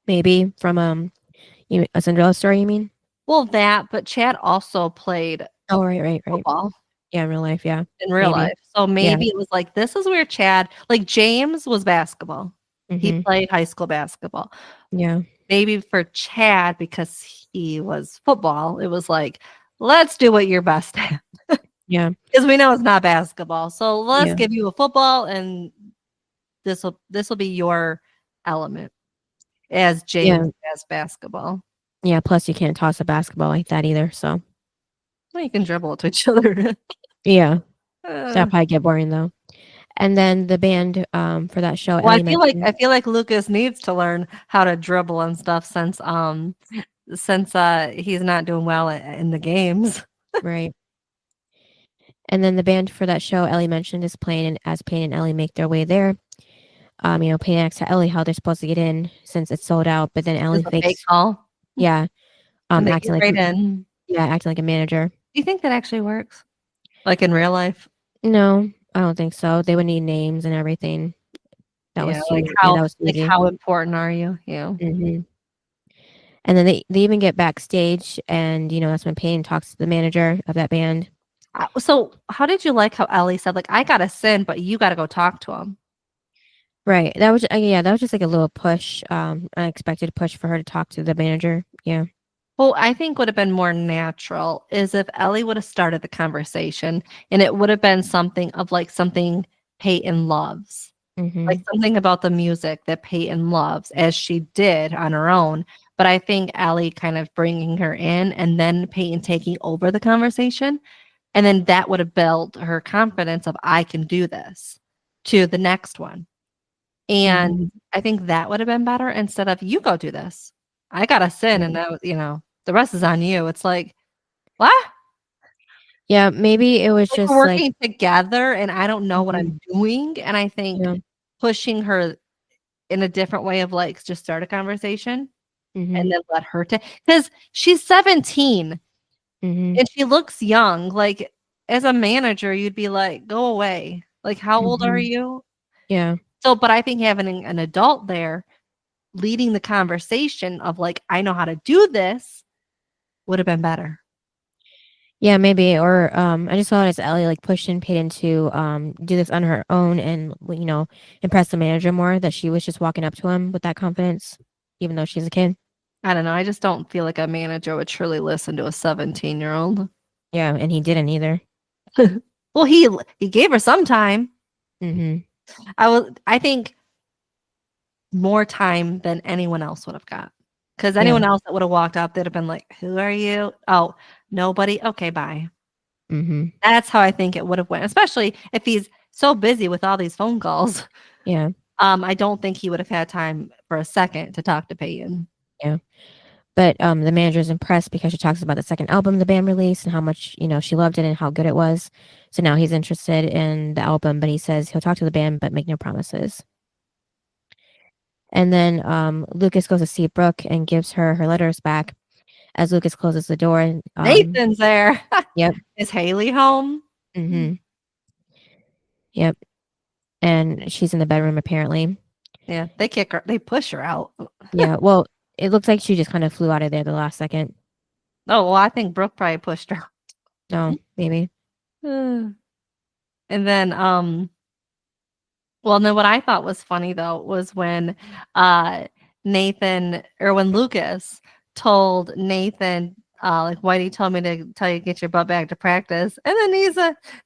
Maybe from a Cinderella story. You mean? Well, but Chad also played Oh, right. football Yeah, in real life. Yeah. in real Maybe. life. So Yeah. maybe it was like, this is where Chad, like James was basketball. He Mhm. played high school basketball. Yeah. Maybe for Chad, because he was football, it was like, let's do what you're best at. Yeah. Because we know it's not basketball. So let's Yeah. give you a football and this will be your element as Yeah. James as basketball. Yeah. Plus, you can't toss a basketball like that either. So Well, you can dribble it to each other. yeah, Uh, that probably get boring though. And then the band for that show, well, Ellie mentioned. I feel like Lucas needs to learn how to dribble and stuff since he's not doing well in the games. Right. And then the band for that show, Ellie mentioned, is playing and as Payne and Ellie make their way there. Payne asks Ellie how they're supposed to get in since it's sold out, but then It's Ellie a fake fakes, call, yeah, and they acting get like right in. acting like a manager. Do you think that actually works? Like in real life? No, I don't think so. They would need names and everything. Yeah, That was too easy. how important are you? Yeah. Hmm. And then they even get backstage, and that's when Payne talks to the manager of that band. So how did you like how Ellie said, like, I gotta sin, but you gotta go talk to him? Right. That was that was just like a little push, unexpected push for her to talk to the manager. Yeah. Well, I think would have been more natural is if Ellie would have started the conversation and it would have been something of like something Peyton loves. Like Mhm. something about the music that Peyton loves, as she did on her own. But I think Ellie kind of bringing her in and then Peyton taking over the conversation. And then that would have built her confidence of, I can do this to the next one. And Mhm. I think that would have been better instead of, you go do this. I got to sin. And Right. now, the rest is on you. It's like, what? Yeah, maybe it was Like we're just like working together and I don't know what mhm, I'm doing. And I think yeah. pushing her in a different way of like just start a conversation. Mhm. and then let her take, because she's 17 Mhm. and she looks young. Like, as a manager, you'd be like, go away. Like, how old are Mhm. you? Yeah. So, but I think having an adult there leading the conversation of like, I know how to do this would have been better. Yeah, maybe. Or I just saw it as Ellie like pushing Peyton to do this on her own and impress the manager more. That she was just walking up to him with that confidence, even though she's a kid. I don't know. I just don't feel like a manager would truly listen to a 17-year-old. Yeah, and he didn't either. Well, he gave her some time. Mhm. I think more time than anyone else would have got. Because Yeah. anyone else that would have walked up, they'd have been like, "Who are you? Oh, nobody. Okay, bye." Mhm. That's how I think it would have went. Especially if he's so busy with all these phone calls. Yeah. I don't think he would have had time for a second to talk to Peyton. Yeah. But the manager's impressed because she talks about the second album the band released and how much she loved it and how good it was. So now he's interested in the album, but he says he'll talk to the band but make no promises. And then Lucas goes to see Brooke and gives her her letters back. As Lucas closes the door, Nathan's there. Yep. Is Haley home? Mm-hmm. Yep. And she's in the bedroom apparently. Yeah, they kick her. They push her out. Yeah. Well, it looks like she just kind of flew out of there the last second. Oh, well, I think Brooke probably pushed her. No, maybe. And then, well, then what I thought was funny though was when Nathan, or when Lucas told Nathan, like, Whitey told me to tell you to get your butt back to practice. And then he's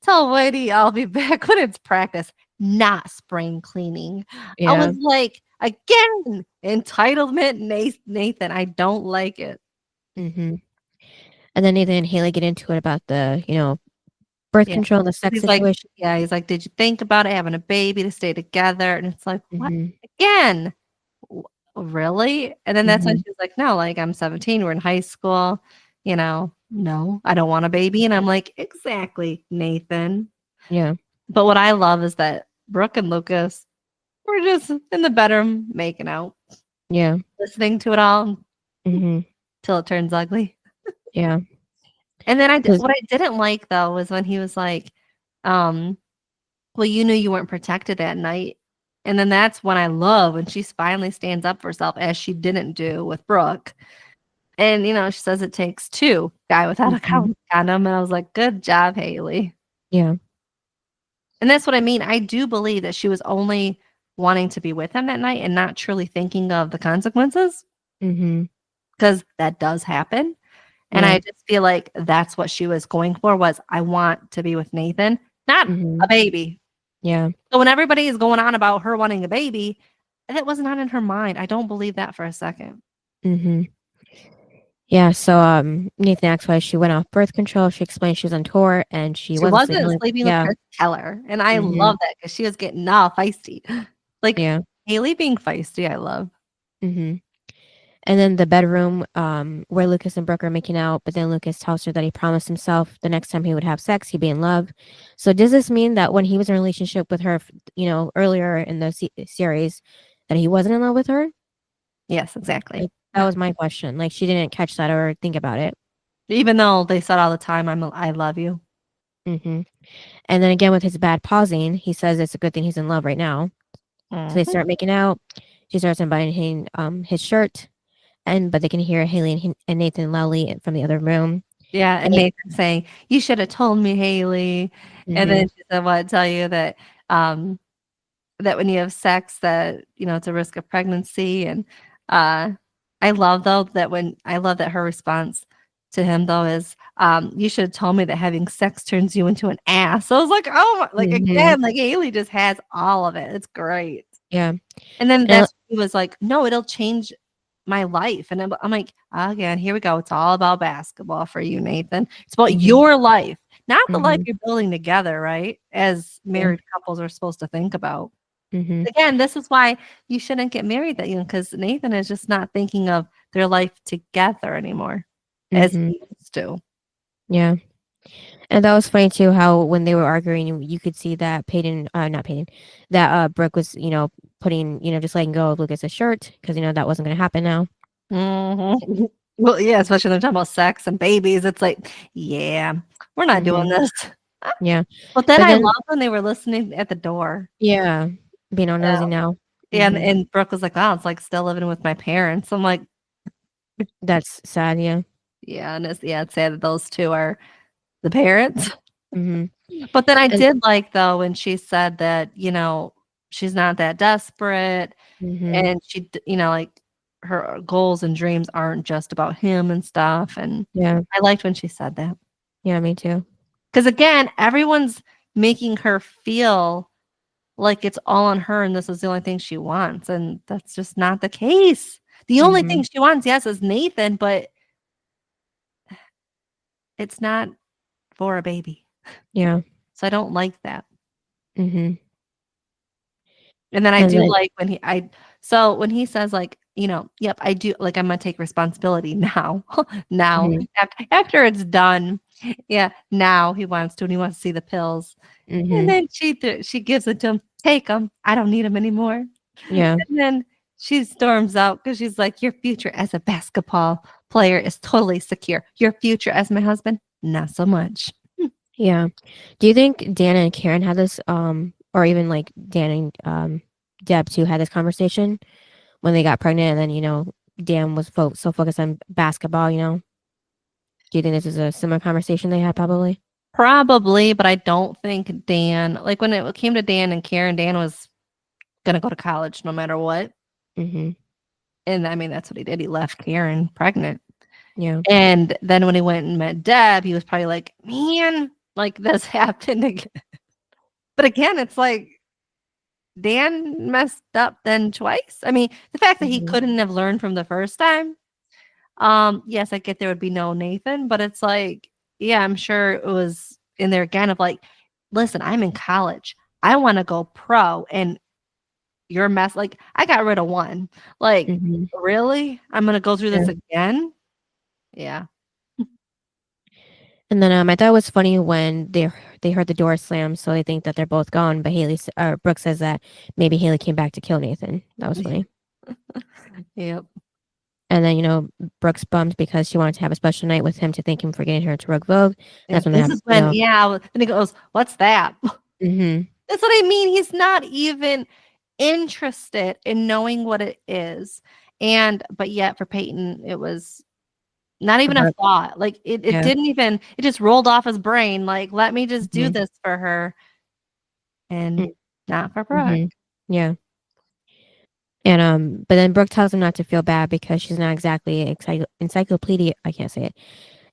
tell Whitey I'll be back when it's practice, not spring cleaning. I Yeah. was like, again, entitlement, Nathan. I don't like it. Mm-hmm. And then Nathan and Haley get into it about the, birth Yeah. control and the sex He's like, situation. yeah, he's like, did you think about it, having a baby to stay together? And it's like, what? Mm-hmm. Again? Really? And then that's when Mhm. she's like, no, like, I'm 17, we're in high school, no, I don't want a baby. And I'm like, exactly, Nathan. Yeah. But what I love is that Brooke and Lucas were just in the bedroom making out, Yeah. listening to it all Mm-hmm. till it turns ugly. Yeah. And then 'Cause- what I didn't like though was when he was like, well, you knew you weren't protected at night. And then that's when I love when she finally stands up for herself, as she didn't do with Brooke. And, she says it takes two, guy without a Mhm. condom. And I was like, good job, Haley. Yeah. And that's what I mean. I do believe that she was only wanting to be with him that night and not truly thinking of the consequences, Mm-hmm. because that does happen. And Yeah. I just feel like that's what she was going for, was I want to be with Nathan, not Mhm. a baby. Yeah. So when everybody is going on about her wanting a baby, that was not in her mind. I don't believe that for a second. Mm-hmm. Yeah. So Nathan asked why she went off birth control. She explained she was on tour and she She wasn't wasn't sleeping with Yeah. Chris Keller, and I Mhm. love that because she was getting all feisty. Like, Yeah. Haley being feisty, I love. Mm-hmm. And then the bedroom where Lucas and Brooke are making out, but then Lucas tells her that he promised himself the next time he would have sex, he'd be in love. So does this mean that when he was in a relationship with her, earlier in the series, that he wasn't in love with her? Yes, exactly. Like, that was my question. Like, she didn't catch that or think about it. Even though they said all the time, I love you. Mm-hmm. And then again with his bad pausing, he says it's a good thing he's in love right now. So they Mhm. start making out. She starts inviting his shirt, but they can hear Haley and Nathan loudly from the other room. Yeah, and Nathan saying, "You should have told me, Haley." And then she said, "Well, I tell you that that when you have sex, that it's a risk of pregnancy." And I love that her response to him though is, "You should have told me that having sex turns you into an ass." So I was like, "Oh, like again, like Haley just has all of it. It's great." Yeah. And then And he was like, "No, it'll change my life." And I'm like, again, here we go. It's all about basketball for you, Nathan. It's about your life, not the life you're building together, right? As married couples are supposed to think about. Again, this is why you shouldn't get married that young, because Nathan is just not thinking of their life together anymore as he used to. Yeah. And that was funny too, how when they were arguing, you could see that not Peyton, that Brooke was, putting, just letting go of Lucas's shirt because, that wasn't going to happen now. Mhm. Well, yeah, especially when they're talking about sex and babies. It's like, yeah, we're not doing Mhm. this. Yeah. But then But I then love when they were listening at the door. yeah, being all Yeah. nosy now. And Mhm. and Brooke was like, "Wow, it's like still living with my parents." I'm like, That's sad, yeah. "Yeah," and it's sad that those 2 are the parents. Mhm. But then I And did like, though, when she said that, she's not that desperate mhm. and like, her goals and dreams aren't just about him and stuff, and Yeah. I liked when she said that. Yeah, me too. Because again, everyone's making her feel like it's all on her and this is the only thing she wants, and that's just not the case. The only thing Mhm. she wants, yes, is Nathan, but it's not for a baby. Yeah. So I don't like that. Mhm. And then I And do then like when he says like, "Yep, I do like I'm gonna take responsibility now." Now, mhm. after it's done. Yeah, now he wants to and he wants to see the pills. And Mhm. then she gives it to him, "Take them. I don't need them anymore." Yeah. And then she storms out because she's like, "Your future as a basketball player is totally secure. Your future as my husband, not so much." Yeah. Do you think Dan and Karen had this or even like Dan and Deb too had this conversation when they got pregnant and then, Dan was so focused on basketball, Do you think this is a similar conversation they had probably? Probably, but I don't think Dan like, when it came to Dan and Karen, Dan was gonna go to college no matter what, Mhm. and, I mean, that's what he did, he left Karen pregnant, Yeah. and then when he went and met Deb, he was probably like, "Man, like, this happened again." But again, it's like, Dan messed up then twice? I mean, the fact that he Mhm. couldn't have learned from the first time, yes, I get there would be no Nathan, but it's like, yeah, I'm sure it was in there again of like, "Listen, I'm in college. I wanna go pro, and you're like, I got rid of one. Like, Mhm. really? I'm gonna go through Yeah. this again?" Yeah. And then I thought it was funny when they heard the door slam, so they think that they're both gone. But Brooke says that maybe Haley came back to kill Nathan. That was funny. Yep. And then Brooke's bummed because she wanted to have a special night with him to thank him for getting her to Rogue Vogue. And That's when they this have is when then he goes, "What's that?" Mhm. That's what I mean, he's not even interested in knowing what it is, but yet for Peyton, it was not For even a Brooke. thought, like, it Yeah. didn't even it just rolled off his brain, like, "Let me just do Mhm. this for her," and not for Brooke. Mhm. Yeah. And but then Brooke tells him not to feel bad because she's not exactly encyclopedia. I can't say it.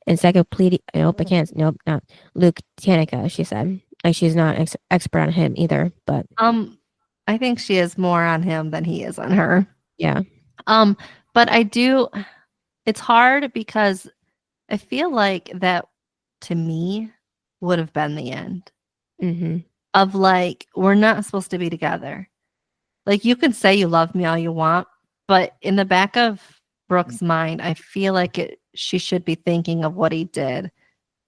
Encyclopedia. Nope, I can't. Nope, not Luke Tanica. She said like she's not expert on him either. But I think she is more on him than he is on her. yeah. Um, but it's hard because I feel like that, to me, would have been the end Mhm. of, like, we're not supposed to be together. Like, you can say you love me all you want, but in the back of Brooke's mind, I feel like she should be thinking of what he did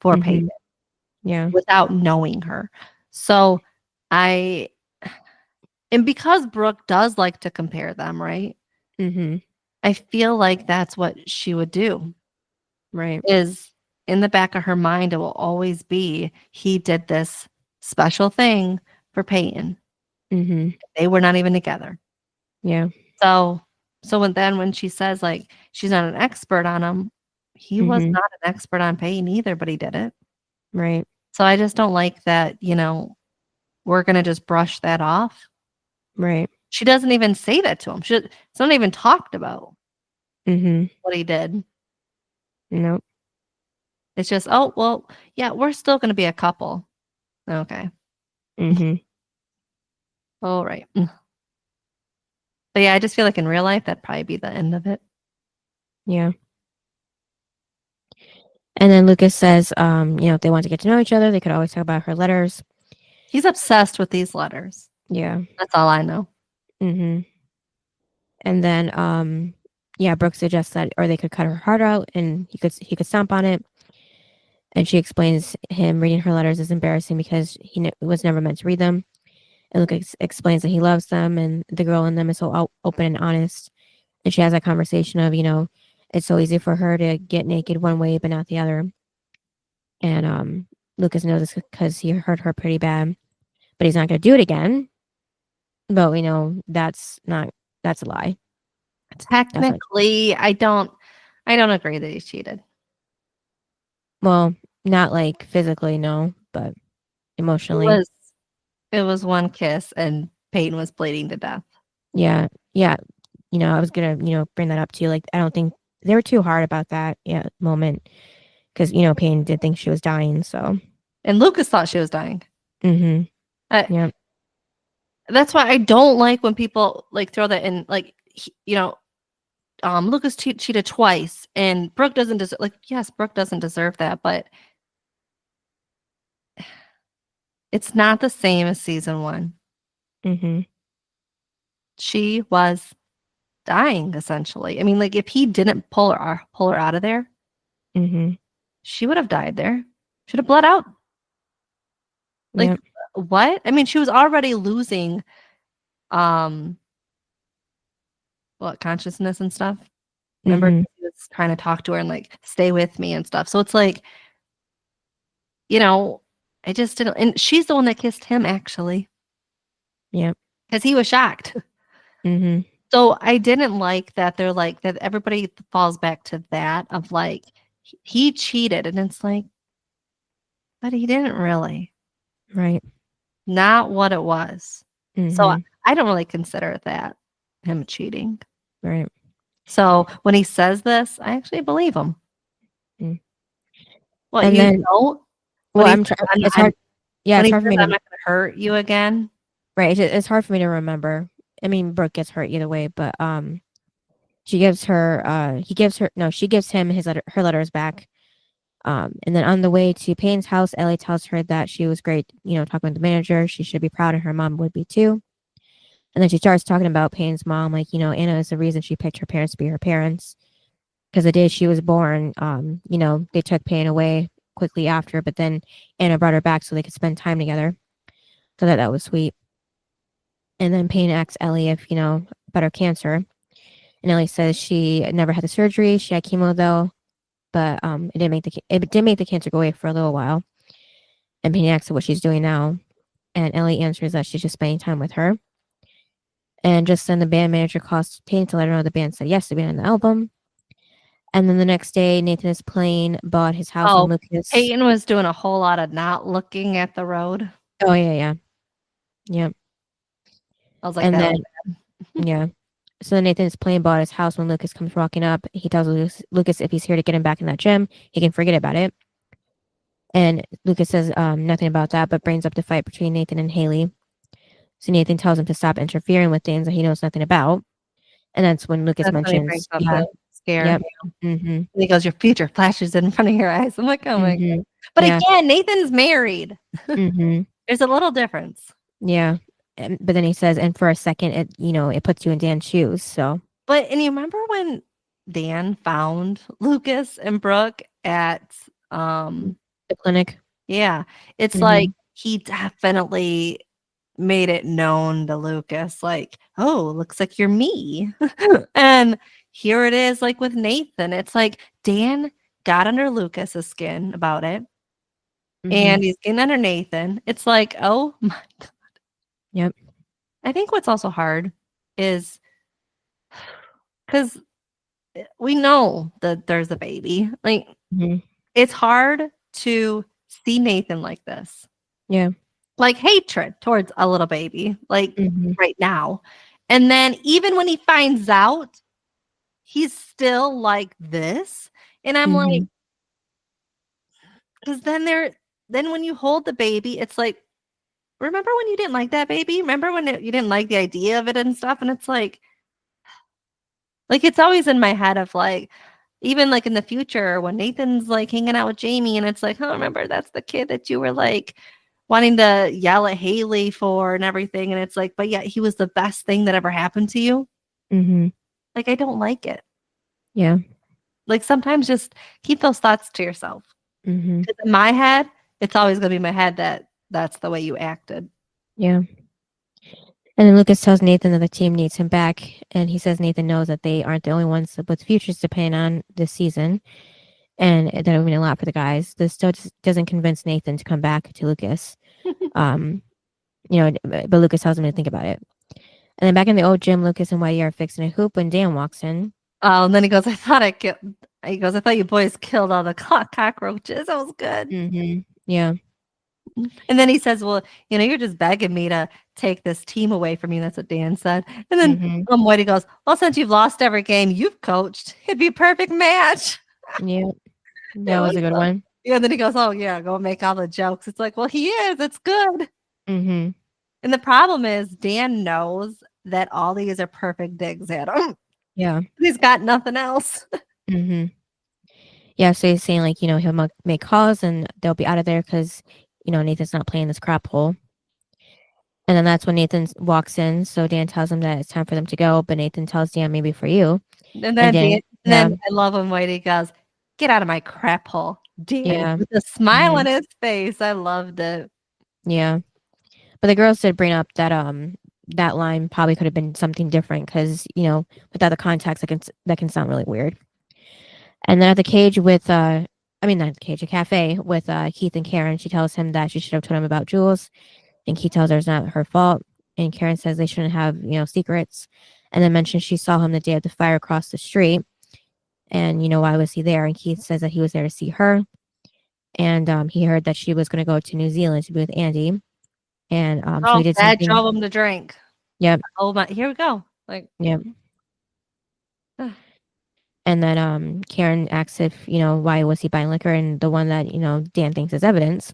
for Peyton Mhm. Yeah. without knowing her. So, I and because Brooke does like to compare them, right? Mhm. I feel like that's what she would do, Right. is in the back of her mind, it will always be, he did this special thing for Peyton. Mhm. They were not even together. Yeah. So when she says, like, she's not an expert on him, he was Mhm. not an expert on Peyton either, but he did it. Right. So I just don't like that, we're gonna just brush that off. Right. She doesn't even say that to him. It's not even talked about Mhm. what he did. Nope. It's just, "Oh, well, yeah, we're still gonna be a couple." Okay. Mhm. Alright. But, yeah, I just feel like in real life, that'd probably be the end of it. Yeah. And then Lucas says, if they want to get to know each other, they could always talk about her letters. He's obsessed with these letters. Yeah. That's all I know. Mhm. And then Brooke suggests that or they could cut her heart out and he could stomp on it. And she explains him reading her letters is embarrassing because he was never meant to read them. And Lucas explains that he loves them and the girl in them is so open and honest. And she has that conversation of, it's so easy for her to get naked one way but not the other. And Lucas knows this because he hurt her pretty bad, but he's not going to do it again. But we know that's a lie. Technically, I don't agree that he cheated. Well, not like physically, no, but emotionally. It was one kiss and Peyton was bleeding to death. Yeah. I was gonna, bring that up to you. Like, I don't think they were too hard about that moment because Payne did think she was dying. So, and Lucas thought she was dying. Mm-hmm. Yeah. That's why I don't like when people like throw that in. Like, Lucas cheated twice, and Brooke doesn't deserve. Like, yes, Brooke doesn't deserve that, but it's not the same as season 1. Mm-hmm. She was dying essentially. I mean, like if he didn't pull her out of there, Mm-hmm. she would have died there. Should have bled out. Like what? I mean, she was already losing consciousness and stuff. Remember, he was trying to talk to her and like stay with me and stuff. So it's like, I just didn't. And she's the one that kissed him actually. Yeah. Because he was shocked. Mm-hmm. So I didn't like that they're like that everybody falls back to that of like he cheated and it's like, but he didn't really. Right. Not what it was. Mm-hmm. So I don't really consider that him cheating. Right. So when he says this, I actually believe him. Mm. Well, and then, well, I'm trying. It's hard. Yeah, it's hard for me to. I'm not going to hurt you again. Right. It's hard for me to remember. I mean, Brooke gets hurt either way, but she gives her. She gives him her letters back. And then on the way to Payne's house, Ellie tells her that she was great, talking with the manager. She should be proud, and her mom would be too. And then she starts talking about Payne's mom, like, Anna is the reason she picked her parents to be her parents. Because the day she was born, they took Payne away quickly after, but then Anna brought her back so they could spend time together. So that was sweet. And then Payne asks Ellie if, about her cancer. And Ellie says she never had the surgery. She had chemo though, but it did make the cancer go away for a little while. And Payne asks her what she's doing now. And Ellie answers that she's just spending time with her. And just then the band manager calls Payne to let her know the band said yes to being on the album. And then the next day, Nathan is bought his house in Lucas. Peyton was doing a whole lot of not looking at the road. Oh, yeah. Yep. I was like, and then, yeah. So then Nathan is bought his house when Lucas comes walking up. He tells Lucas if he's here to get him back in that gym, he can forget about it. And Lucas says nothing about that, but brings up the fight between Nathan and Haley. So Nathan tells him to stop interfering with things that he knows nothing about. And that's when Lucas mentions scare. Yep. Mm-hmm. And he goes, your future flashes in front of your eyes. I'm like, oh my God. But again, Nathan's married. There's a little difference. Yeah. But then he says, and for a second, it puts you in Dan's shoes. So, and you remember when Dan found Lucas and Brooke at the clinic? Yeah. It's like he definitely made it known to Lucas, like, oh, looks like you're me. And here it is, like with Nathan. It's like Dan got under Lucas's skin about it. And he's getting under Nathan. It's like, oh my God. Yep. I think what's also hard is because we know that there's a baby. Like, it's hard to see Nathan like this. Yeah. Like hatred towards a little baby, like right now. And then even when he finds out, he's still like this. And I'm like, because then when you hold the baby, it's like, remember when you didn't like that baby? Remember when you didn't like the idea of it and stuff? And it's like it's always in my head of like, even like in the future when Nathan's like hanging out with Jamie and it's like, oh, remember that's the kid that you were like wanting to yell at Haley for and everything. And it's like, but yeah, he was the best thing that ever happened to you. Like, I don't like it. Yeah. Like sometimes just keep those thoughts to yourself. In my head, it's always going to be my head that's the way you acted. Yeah. And And then Lucas tells Nathan that the team needs him back, and he says Nathan knows that they aren't the only ones with futures to depend on this season, and that would mean a lot for the guys. This still just doesn't convince Nathan to come back to Lucas. But Lucas tells him to think about it. And then back in the old gym, Lucas and Whitey are fixing a hoop when Dan walks in. Oh, and then he goes, I thought you boys killed all the cockroaches. That was good. Mm-hmm. Yeah. And then he says, well, you're just begging me to take this team away from you. That's what Dan said. And then Whitey goes, well, since you've lost every game you've coached, it'd be a perfect match. Yeah. That was a good one. Yeah, and then he goes, oh, yeah, go make all the jokes. It's like, well, he is. It's good. Mm-hmm. And the problem is Dan knows that all these are perfect digs at him. Yeah. He's got nothing else. Mm-hmm. Yeah, so he's saying, like, he'll make calls and they'll be out of there because, Nathan's not playing this crap hole. And then that's when Nathan walks in. So Dan tells him that it's time for them to go. But Nathan tells Dan, maybe for you. And then, then I love when Whitey goes, get out of my crap hole. Dan, with a smile on his face. I loved it. Yeah. But the girls did bring up that that line probably could have been something different because, without the context, that can sound really weird. And then at the cage with, not the cage, a cafe with Keith and Karen, she tells him that she should have told him about Jules. And Keith tells her it's not her fault. And Karen says they shouldn't have, secrets. And then mentions she saw him the day of the fire across the street. And, why was he there? And Keith says that he was there to see her. And he heard that she was going to go to New Zealand to be with Andy. And so he did something. Dad drove him to drink. Yep. Oh my! Here we go. Yep. And then Karen asks if why was he buying liquor, and the one that Dan thinks is evidence.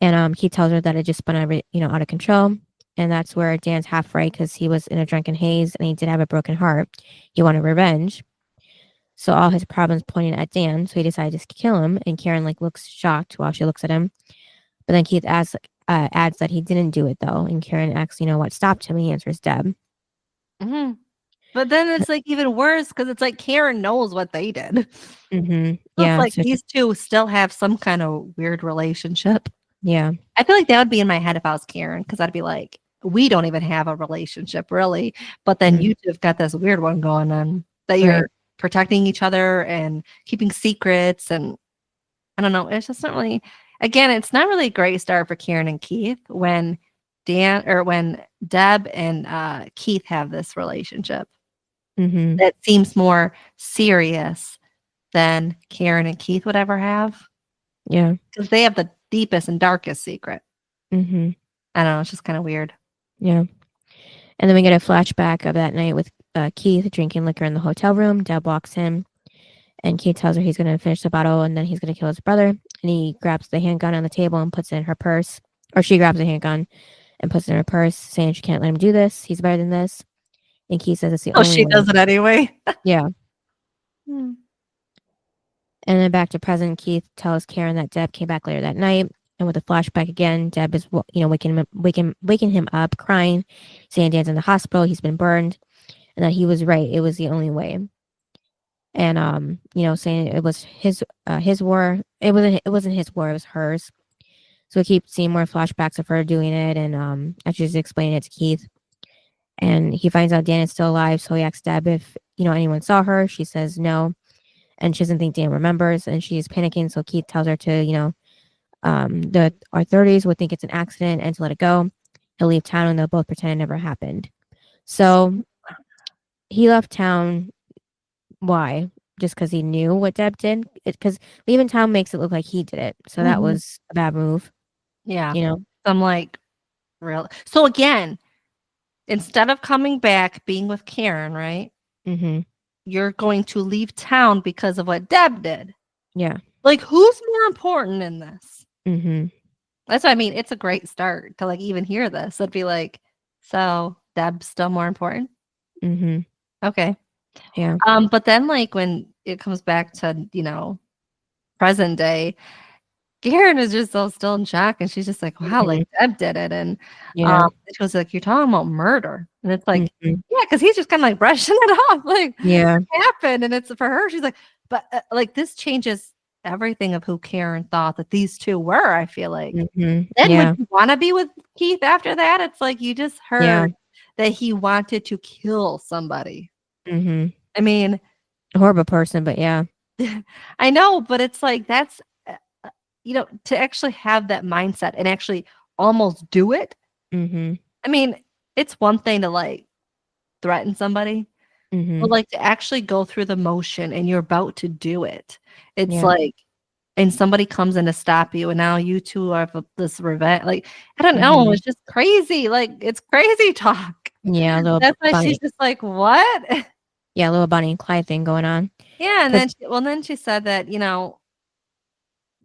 And he tells her that it just spun out of control, and that's where Dan's half right because he was in a drunken haze and he did have a broken heart. He wanted revenge, so all his problems pointed at Dan. So he decided to kill him. And Karen looks shocked while she looks at him. But then Keith adds that he didn't do it, though. And Karen asks, what stopped him? And he answers Deb. Mm-hmm. But then it's even worse because it's like Karen knows what they did. Mm-hmm. Yeah. It's these two still have some kind of weird relationship. Yeah. I feel like that would be in my head if I was Karen because I'd be like, we don't even have a relationship, really. But then you two have got this weird one going on that you're protecting each other and keeping secrets. And I don't know. It's just not really... Again, it's not really a great start for Karen and Keith when Deb and Keith have this relationship. Mm-hmm. That seems more serious than Karen and Keith would ever have. Yeah. Because they have the deepest and darkest secret. Mm-hmm. I don't know. It's just kind of weird. Yeah. And then we get a flashback of that night with Keith drinking liquor in the hotel room. Deb walks in. And Keith tells her he's going to finish the bottle and then he's going to kill his brother. And he grabs the handgun on the table and puts it in her purse. Or she grabs the handgun and puts it in her purse, saying she can't let him do this. He's better than this. And Keith says it's the only way. She does it anyway. Yeah. And then back to present, Keith tells Karen that Deb came back later that night. And with a flashback again, Deb is waking him up, crying, saying Dan's in the hospital, he's been burned. And that he was right. It was the only way. And saying it was his war. It wasn't his war, it was hers. So we keep seeing more flashbacks of her doing it, and as she's explaining it to Keith. And he finds out Dan is still alive, so he asks Deb if anyone saw her. She says no, and she doesn't think Dan remembers, and she's panicking. So Keith tells her to the authorities would think it's an accident and to let it go. He'll leave town, and they'll both pretend it never happened. So he left town. Why? Just because he knew what Deb did? Because leaving town makes it look like he did it. So that was a bad move. Yeah. I'm like, really? So again, instead of coming back, being with Karen, right? Mm-hmm. You're going to leave town because of what Deb did. Yeah. Like, who's more important in this? Mm-hmm. That's what I mean. It's a great start to even hear this. It'd be like, so Deb's still more important? Mm-hmm. Okay. Yeah. But then when it comes back to, present day, Karen is just so still in shock and she's just like, wow, Deb did it. And it was like, you're talking about murder. And it's like, yeah, because he's just kind of brushing it off. Like, yeah, it happened. And it's for her. She's like, but this changes everything of who Karen thought that these two were, I feel like. Mm-hmm. Then would you want to be with Keith, after that, it's like you just heard Yeah. that he wanted to kill somebody. Mm-hmm. I mean, Horrible person, but yeah. I know, but it's like that's to actually have that mindset and actually almost do it. Mm-hmm. I mean, it's one thing to like threaten somebody, Mm-hmm. but like to actually go through the motion and you're about to do it. It's Yeah. like, and somebody comes in to stop you, and now you two are this revenge. Like, I don't know. Mhm. It's just crazy. Like, it's crazy talk. Yeah, a little That's why Bonnie. she's just like, what? Yeah, a little Bonnie and Clyde thing going on. Yeah. And 'Cause then she said that,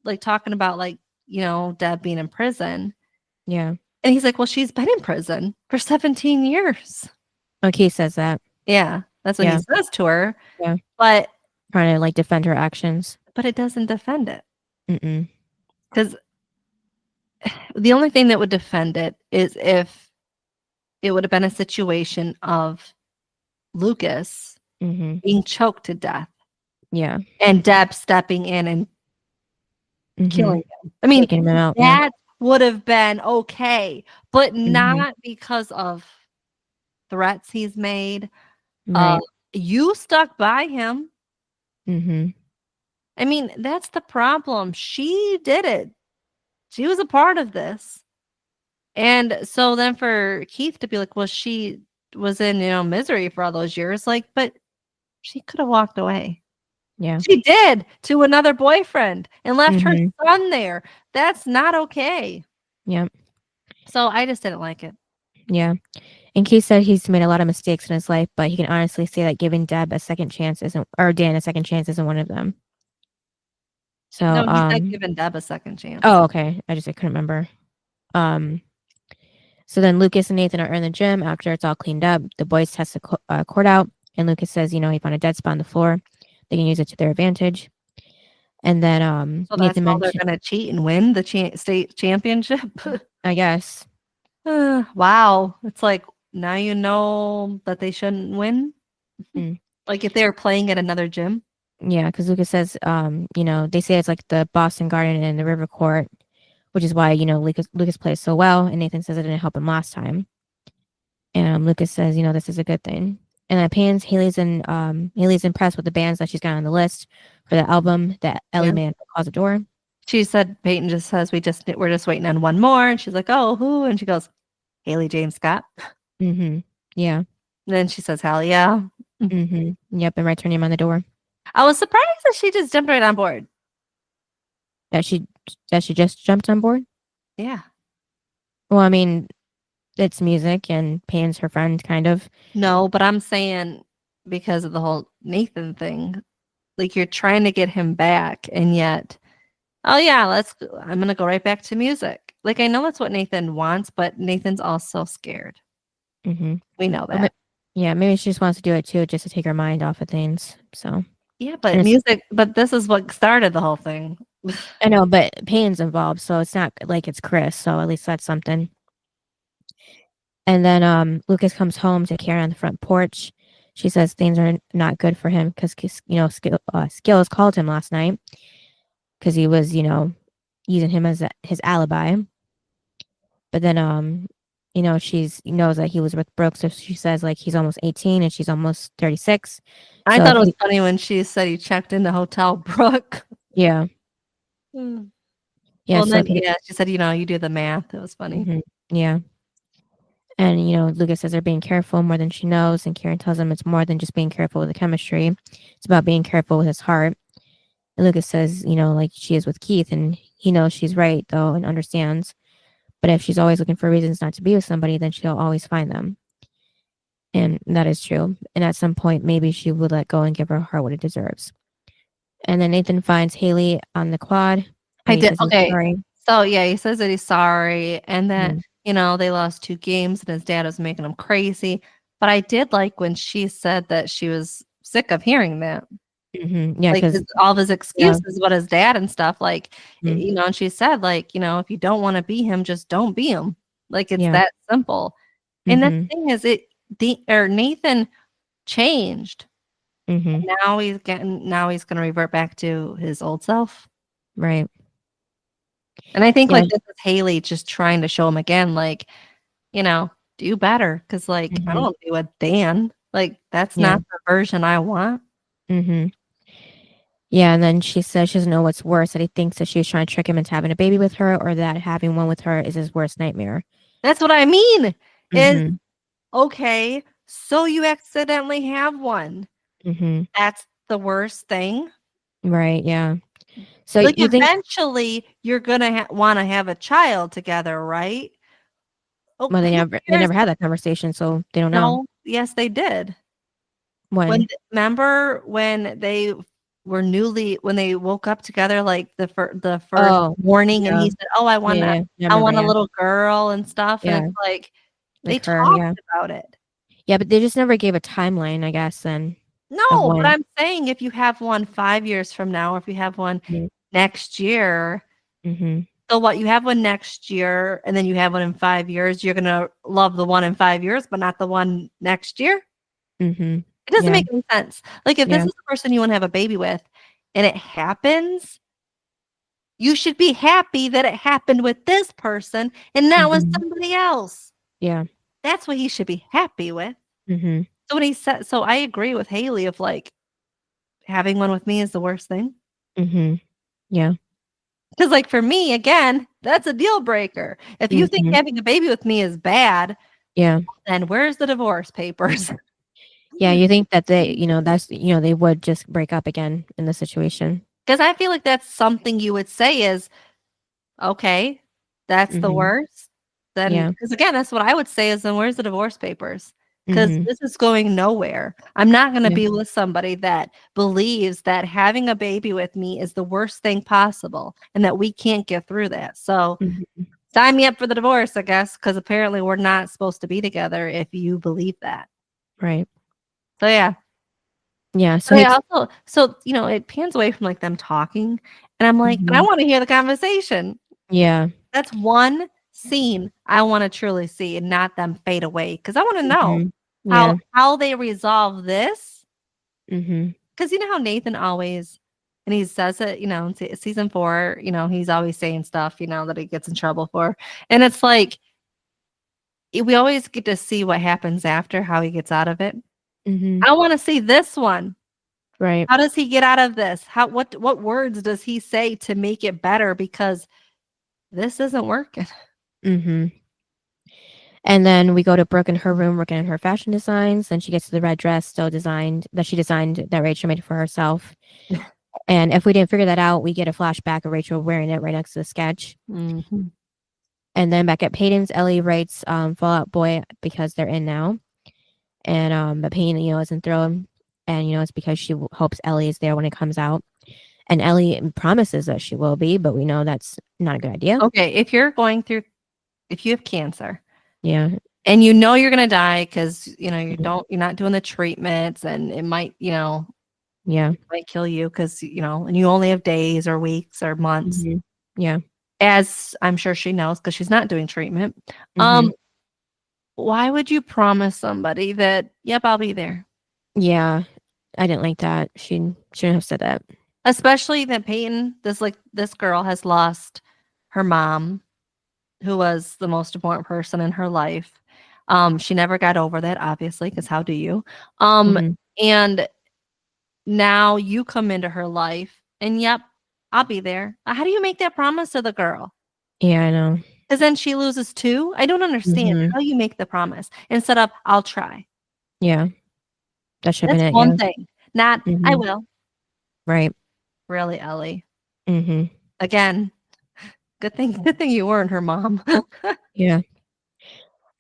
like talking about like, Deb being in prison. yeah. And he's like, well, she's been in prison for 17 years. Okay, says that. Yeah. That's what he Yeah. says to her. Yeah. But Trying to like defend her actions. it doesn't defend it. Mm-mm. Because the only thing that would defend it is if it would have been a situation of Lucas Mm-hmm. being choked to death Yeah. and Deb stepping in and Mm-hmm. killing him. I mean, Taking him out. Yeah. that would have been okay, but Mhm. not because of threats he's made. Right. You stuck by him. Mm-hmm. I mean, that's the problem. She did it. She was a part of this. And so then for Keith to be like, well, she was in, misery for all those years, like, but she could have walked away. Yeah. She did to another boyfriend and left her Mhm. son there. That's not okay. Yep. So I just didn't like it. Yeah. And Keith said he's made a lot of mistakes in his life, but he can honestly say that giving Deb a second chance or Dan a second chance isn't one of them. So, No, he said giving Deb a second chance. oh, okay. I couldn't remember. So then Lucas and Nathan are in the gym after it's all cleaned up. The boys test the court out, and Lucas says, he found a dead spot on the floor. They can use it to their advantage. And then So that's Nathan how they're mentioned, going to cheat and win the state championship. I guess. Wow. It's like now you know that they shouldn't win. Mm. Like if they were playing at another gym. Yeah, because Lucas says, they say it's like the Boston Garden and the River Court, which is why, Lucas plays so well. And Nathan says it didn't help him last time. And Lucas says, this is a good thing. And then pans Haley's impressed with the bands that she's got on the list for the album that Ellie made at the closet door. She said Peyton just says we're just waiting on one more. And she's like, oh, who? And she goes, Haley James Scott. Mm-hmm. Yeah. And then she says, hell yeah. Mm-hmm. Yep, and writes her name on the door. I was surprised that she just jumped right on board. That she just jumped on board? Yeah. Well, I mean, it's music and Payne's her friend, kind of. No, but I'm saying because of the whole Nathan thing, like you're trying to get him back, and yet, oh yeah, I'm gonna go right back to music. Like I know that's what Nathan wants, but Nathan's also scared. Mm-hmm. We know that. Yeah, maybe she just wants to do it too, just to take her mind off of things. So yeah, but music. But this is what started the whole thing. I know, but Payne's involved, so it's not like it's Chris. So at least that's something. And then Lucas comes home to Karen on the front porch. She says things are not good for him because Skills called him last night because he was using him as his alibi. But then she knows that he was with Brooke, so she says like he's almost 18 and she's almost 36. I thought it was funny when she said he checked in the hotel Brooke. Yeah. Yeah. Well, she said, you do the math. It was funny. Mm-hmm. Yeah. And, Lucas says they're being careful more than she knows. And Karen tells him it's more than just being careful with the chemistry. It's about being careful with his heart. And Lucas says, like she is with Keith. And he knows she's right, though, and understands. But if she's always looking for reasons not to be with somebody, then she'll always find them. And that is true. And at some point, maybe she would let go and give her heart what it deserves. And then Nathan finds Haley on the quad. I did. Okay. So, yeah, he says that he's sorry. And then, they lost 2 games and his dad was making him crazy. But I did like when she said that she was sick of hearing that. Mm-hmm. Yeah, because all of his excuses about his dad and stuff, like, and she said, like, if you don't want to be him, just don't be him. Like, it's that simple. And the thing is, Nathan changed. Mm-hmm. Now he's going to revert back to his old self. Right. And I think Yeah. like this is Haley just trying to show him again, like, do better. Cause like I don't Mhm. want to be with Dan. Like that's Yeah. not the version I want. Mhm. Yeah, and then she says she doesn't know what's worse, that he thinks that she's trying to trick him into having a baby with her, or that having one with her is his worst nightmare. That's what I mean. Is Mhm. okay, so you accidentally have one. Mhm. That's the worst thing. Right, yeah. So Like you think eventually you're gonna want to have a child together, right? Oh, well, who they cares? never had that conversation, so they don't know No, yes, they did. when. Remember when they were when they woke up together, like the first Oh, morning, and yeah. he said, "Oh, Yeah, yeah, yeah. I I remember, want a yeah. little girl and stuff," and Yeah, it's like they like her, talked yeah. about it. Yeah, but they just never gave a timeline, I guess, then of No, but when. I'm saying if you have one 5 years from now, or if you have one Mhm. next year, Mhm. so what? You have one next year, and then you have one in 5 years. You're gonna love the one in 5 years, but not the one next year. Mhm. It doesn't Yeah, make any sense. Like, if this yeah. is the person you wanna have a baby with and it happens, you should be happy that it happened with this person and not with Mhm. somebody else. Yeah. That's what he should be happy with. Mhm. So when he said so I agree with Haley of, like, having one with me is the worst thing. Mhm. Yeah. Because, like, for me, again, that's a deal breaker. If you think Mhm. having a baby with me is bad, Yeah. then where's the divorce papers? Yeah, you think that that's they would just break up again in this situation. Because I feel like that's something you would say is, "Okay, that's the Mhm. worst." Then, Yeah. because again, that's what I would say is, "Then where's the divorce papers?" Because Mhm. this is going nowhere. I'm not gonna Yeah. be with somebody that believes that having a baby with me is the worst thing possible and that we can't get through that. So, Mhm. sign me up for the divorce, I guess, because apparently we're not supposed to be together if you believe that. Right. So, yeah. Yeah, so But he I also it pans away from, like, them talking, and I'm like, "And I Mhm. wanna hear the conversation." Yeah. That's one scene I wanna truly see and not them fade away because I wanna know Mhm. how Yeah. how they resolve this. Mhm. Because you know how Nathan always and he says it, in season 4, he's always saying stuff, that he gets in trouble for, and it's like, we always get to see what happens after, how he gets out of it. Mhm. I wanna see this one. Right. How does he get out of this? What words does he say to make it better? Because this isn't working. Mhm. And then we go to Brooke in her room working on her fashion designs. Then she gets to the red dress still designed that Rachel made for herself. And if we didn't figure that out, we get a flashback of Rachel wearing it right next to the sketch. Mhm. And then back at Peyton's, Ellie writes Fall Out Boy because they're in now. And but Peyton, isn't thrilled. And it's because she hopes Ellie is there when it comes out. And Ellie promises that she will be, but we know that's not a good idea. Okay, if you have cancer Yeah. and you're gonna die because Mhm. you're not doing the treatments and it might, Yeah. might kill you because and you only have days or weeks or months, Mhm. Yeah. as I'm sure she knows because she's not doing treatment. Mhm. Why would you promise somebody that, yep, I'll be there? Yeah. I didn't like that. She shouldn't have said that. Especially that Peyton, this girl has lost her mom, who was the most important person in her life. She never got over that, obviously, because how do you? Mhm. And now you come into her life, and yep, I'll be there. How do you make that promise to the girl? Yeah, I know. Because then she loses too. I don't understand Mhm. how you make the promise instead of I'll try. Yeah. That should have That's been it, one yeah. thing, not I Mhm. will. Right. Really, Ellie. Mhm. Again, good thing you weren't her mom. Yeah.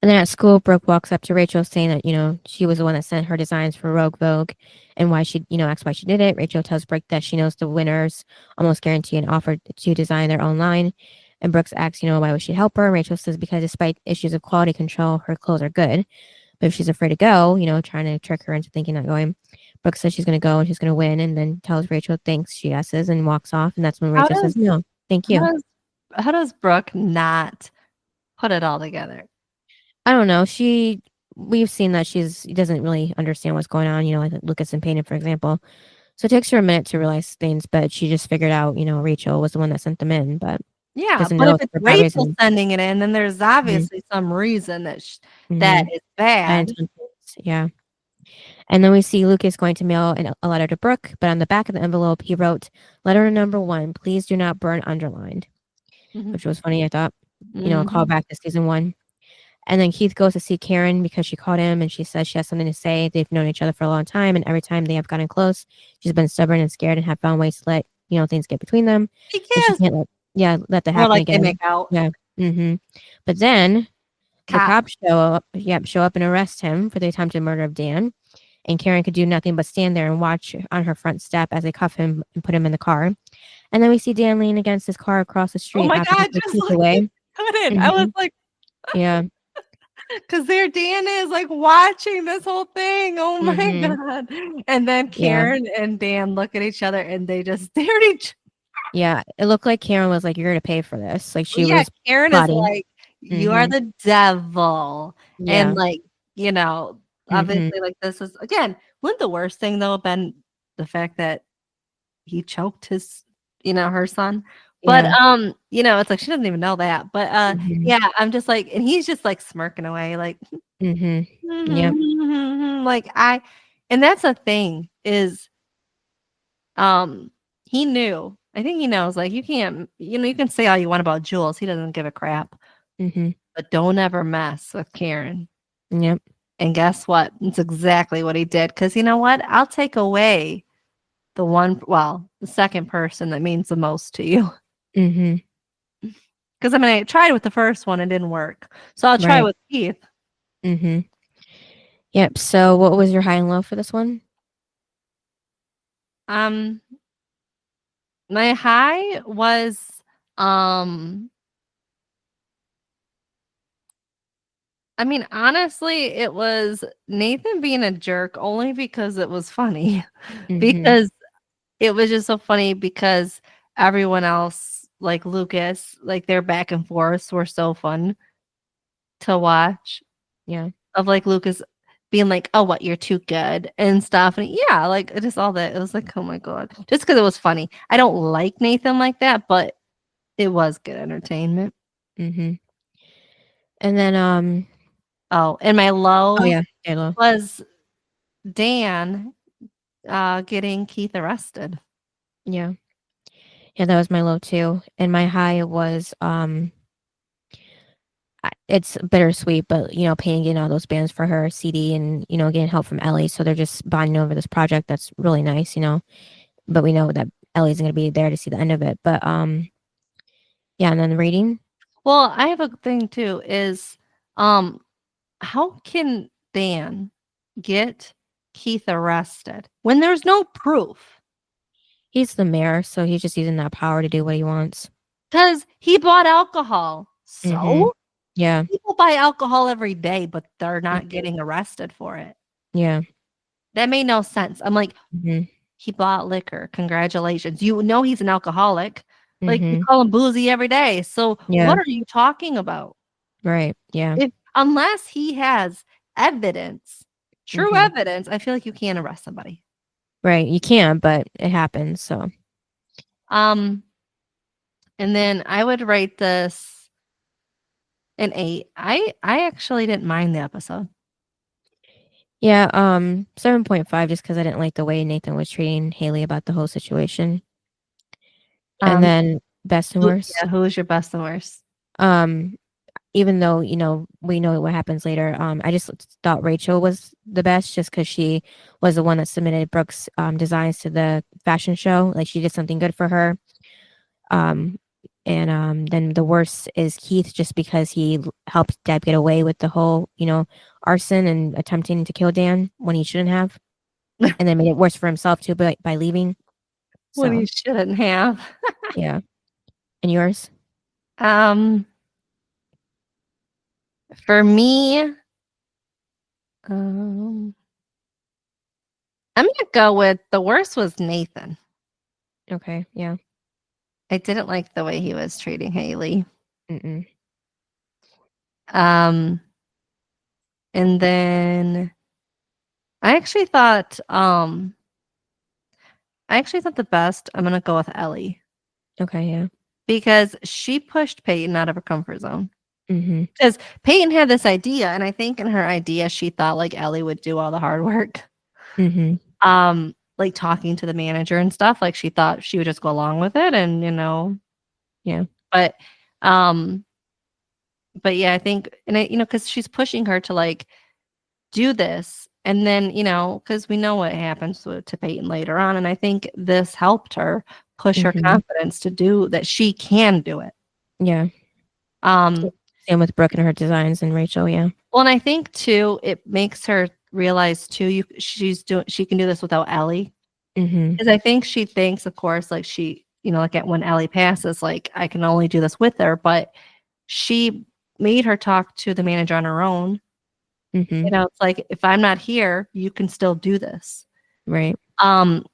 And then at school, Brooke walks up to Rachel saying that, she was the one that sent her designs for Rogue Vogue and why she, asks why she did it. Rachel tells Brooke that she knows the winners almost guarantee an offer to design their own line. And Brooks asks, why would she help her? And Rachel says because despite issues of quality control, her clothes are good. But if she's afraid to go, trying to trick her into thinking not going, Brooke says she's going to go and she's going to win and then tells Rachel thanks she yeses and walks off. And that's when How Rachel says, does no, thank how you. does how does Brooke not put it all together? I don't know. We've seen that she doesn't really understand what's going on, like Lucas and Payne, for example. So it takes her a minute to realize things, but she just figured out, Rachel was the one that sent them in. But Yeah, doesn't but know if it's it's for bad Rachel reasons. sending it in, then there's obviously some reason that that Mhm. is bad. And yeah. And then we see Lucas going to mail a letter to Brooke, but on the back of the envelope, he wrote, "Letter number 1, please do not burn underlined," Mhm. which was funny, I thought. A Mhm. callback to season 1. And then Keith goes to see Karen because she called him and she says she has something to say. They've known each other for a long time, and every time they have gotten close, she's been stubborn and scared and have found ways to let things get between them, He and she kissed. can't let that More happen like they make again. out. Yeah. But then the Cop. cops show up and arrest him for the attempted murder of Dan. And Karen could do nothing but stand there and watch on her front step as they cuff him and put him in the car. And then we see Dan lean against his car across the Oh street my after he god, took just Keith like away. couldn't. I was Mhm. like, Yeah. because their Dan is like watching this whole thing. Oh my Mhm. god. And then Yeah. Karen and Dan look at each other and they just stare at each. Yeah. It looked like Karen was like, "You're gonna pay for this." Like she Yeah, was Karen is plotting. like, you are Mhm. the devil. And Yeah. like, you know, Mhm. obviously like this is again, wouldn't the worst thing though have been the fact that he choked his, her son? But Yeah. it's like she doesn't even know that. But Mhm. yeah, I'm just like, and he's just like smirking away, like Mhm. Yep. like and that's a thing is he knew. I think he knows, like, you can't, you can say all you want about Jules. He doesn't give a crap. Mhm. But don't ever mess with Karen. Yep. And guess what? It's exactly what he did. Because you know what? I'll take away the second person that means the most to you. Mhm. Because I mean, I tried with the first one, it didn't work. So I'll try Right. with Keith. Mhm. Yep. So what was your high and low for this one? Um, my high was um I mean, honestly, it was Nathan being a jerk only because it was funny. Mhm. Because it was just so funny because everyone else, like Lucas, like their back and forths were so fun to watch. Yeah. Of like Lucas being like, "Oh, what? You're too good," and stuff. And yeah, like it just all that. It was like, oh my god, just because it was funny. I don't like Nathan like that, but it was good entertainment. Mhm. And then Oh, and my oh low yeah, J-Lo. was Dan getting Keith arrested. Yeah. Yeah, that was my low too. And my high was it's bittersweet, but paying getting all those bands for her CD and getting help from Ellie, so they're just bonding over this project that's really nice. But we know that Ellie's gonna be there to see the end of it. But yeah, and then the rating. Well, I have a thing too. Is um, how can Dan get Keith arrested when there's no proof? He's the mayor, so he's just using that power to do what he wants. Because he bought alcohol. Mhm. So Yeah. people buy alcohol every day, but they're not Mhm. getting arrested for it. Yeah. That made no sense. I'm like, Mhm. he bought liquor. Congratulations. You know he's an alcoholic. Like you Mhm. call him boozy every day. So Yeah. what are you talking about? Right. Yeah. Unless he has evidence, true Mhm. evidence, I feel like you can't arrest somebody. Right. You can, but it happens. So Um, and then I would rate this an 8. I actually didn't mind the episode. yeah, 7.5 just because I didn't like the way Nathan was treating Haley about the whole situation. And Um, then best and worst. who is your best and worst? Um, even though, we know what happens later, I just thought Rachel was the best just because she was the one that submitted Brooke's designs to the fashion show. Like she did something good for her. Um, and then the worst is Keith just because he helped Deb get away with the whole, arson and attempting to kill Dan when he shouldn't have. And then made it worse for himself too by leaving. What So you shouldn't have. yeah. And yours? Um, for me, um, I'm gonna go with the worst was Nathan. Okay. Yeah. I didn't like the way he was treating Haley. Mm-mm. Um, and then I actually thought, the best. I'm gonna go with Ellie Okay. Yeah. because she pushed Peyton out of her comfort zone. Mm-hmm. Because Peyton had this idea, and I think in her idea, she thought like Ellie would do all the hard work. Mm-hmm. Like talking to the manager and stuff. Like she thought she would just go along with it, and Yeah. But yeah, I think, and because she's pushing her to like do this, and then because we know what happens to Peyton later on, and I think this helped her push her Mhm. confidence to do that. She can do it. Yeah. Um, Same with Brooke and her designs and Rachel. Yeah. well, and I think too, it makes her realize too, she can do this without Ellie, Mm-hmm. because I think she thinks, of course, like she, like when Ellie passes, like I can only do this with her, but she made her talk to the manager on her own. Mm-hmm. It's like, if I'm not here, you can still do this. Right. And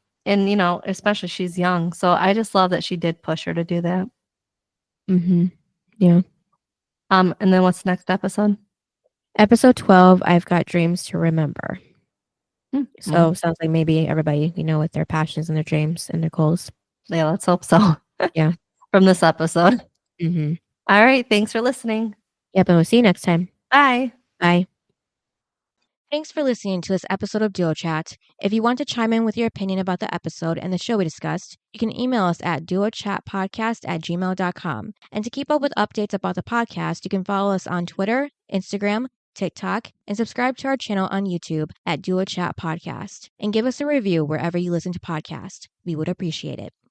especially she's young. So I just love that she did push her to do that. Mm-hmm. Yeah. And then what's the next episode? Episode 12, I've got dreams to remember. So Well, sounds like maybe everybody, with their passions and their dreams and their goals. yeah, let's hope so. Yeah. From this episode. Mm-hmm. All right. Thanks for listening. Yep. And we'll see you next time. Bye. Bye. Thanks for listening to this episode of Duo Chat. If you want to chime in with your opinion about the episode and the show we discussed, you can email us at duochatpodcast@gmail.com. And to keep up with updates about the podcast, you can follow us on Twitter, Instagram, TikTok, and subscribe to our channel on YouTube at Duo Chat Podcast. And give us a review wherever you listen to podcasts. We would appreciate it.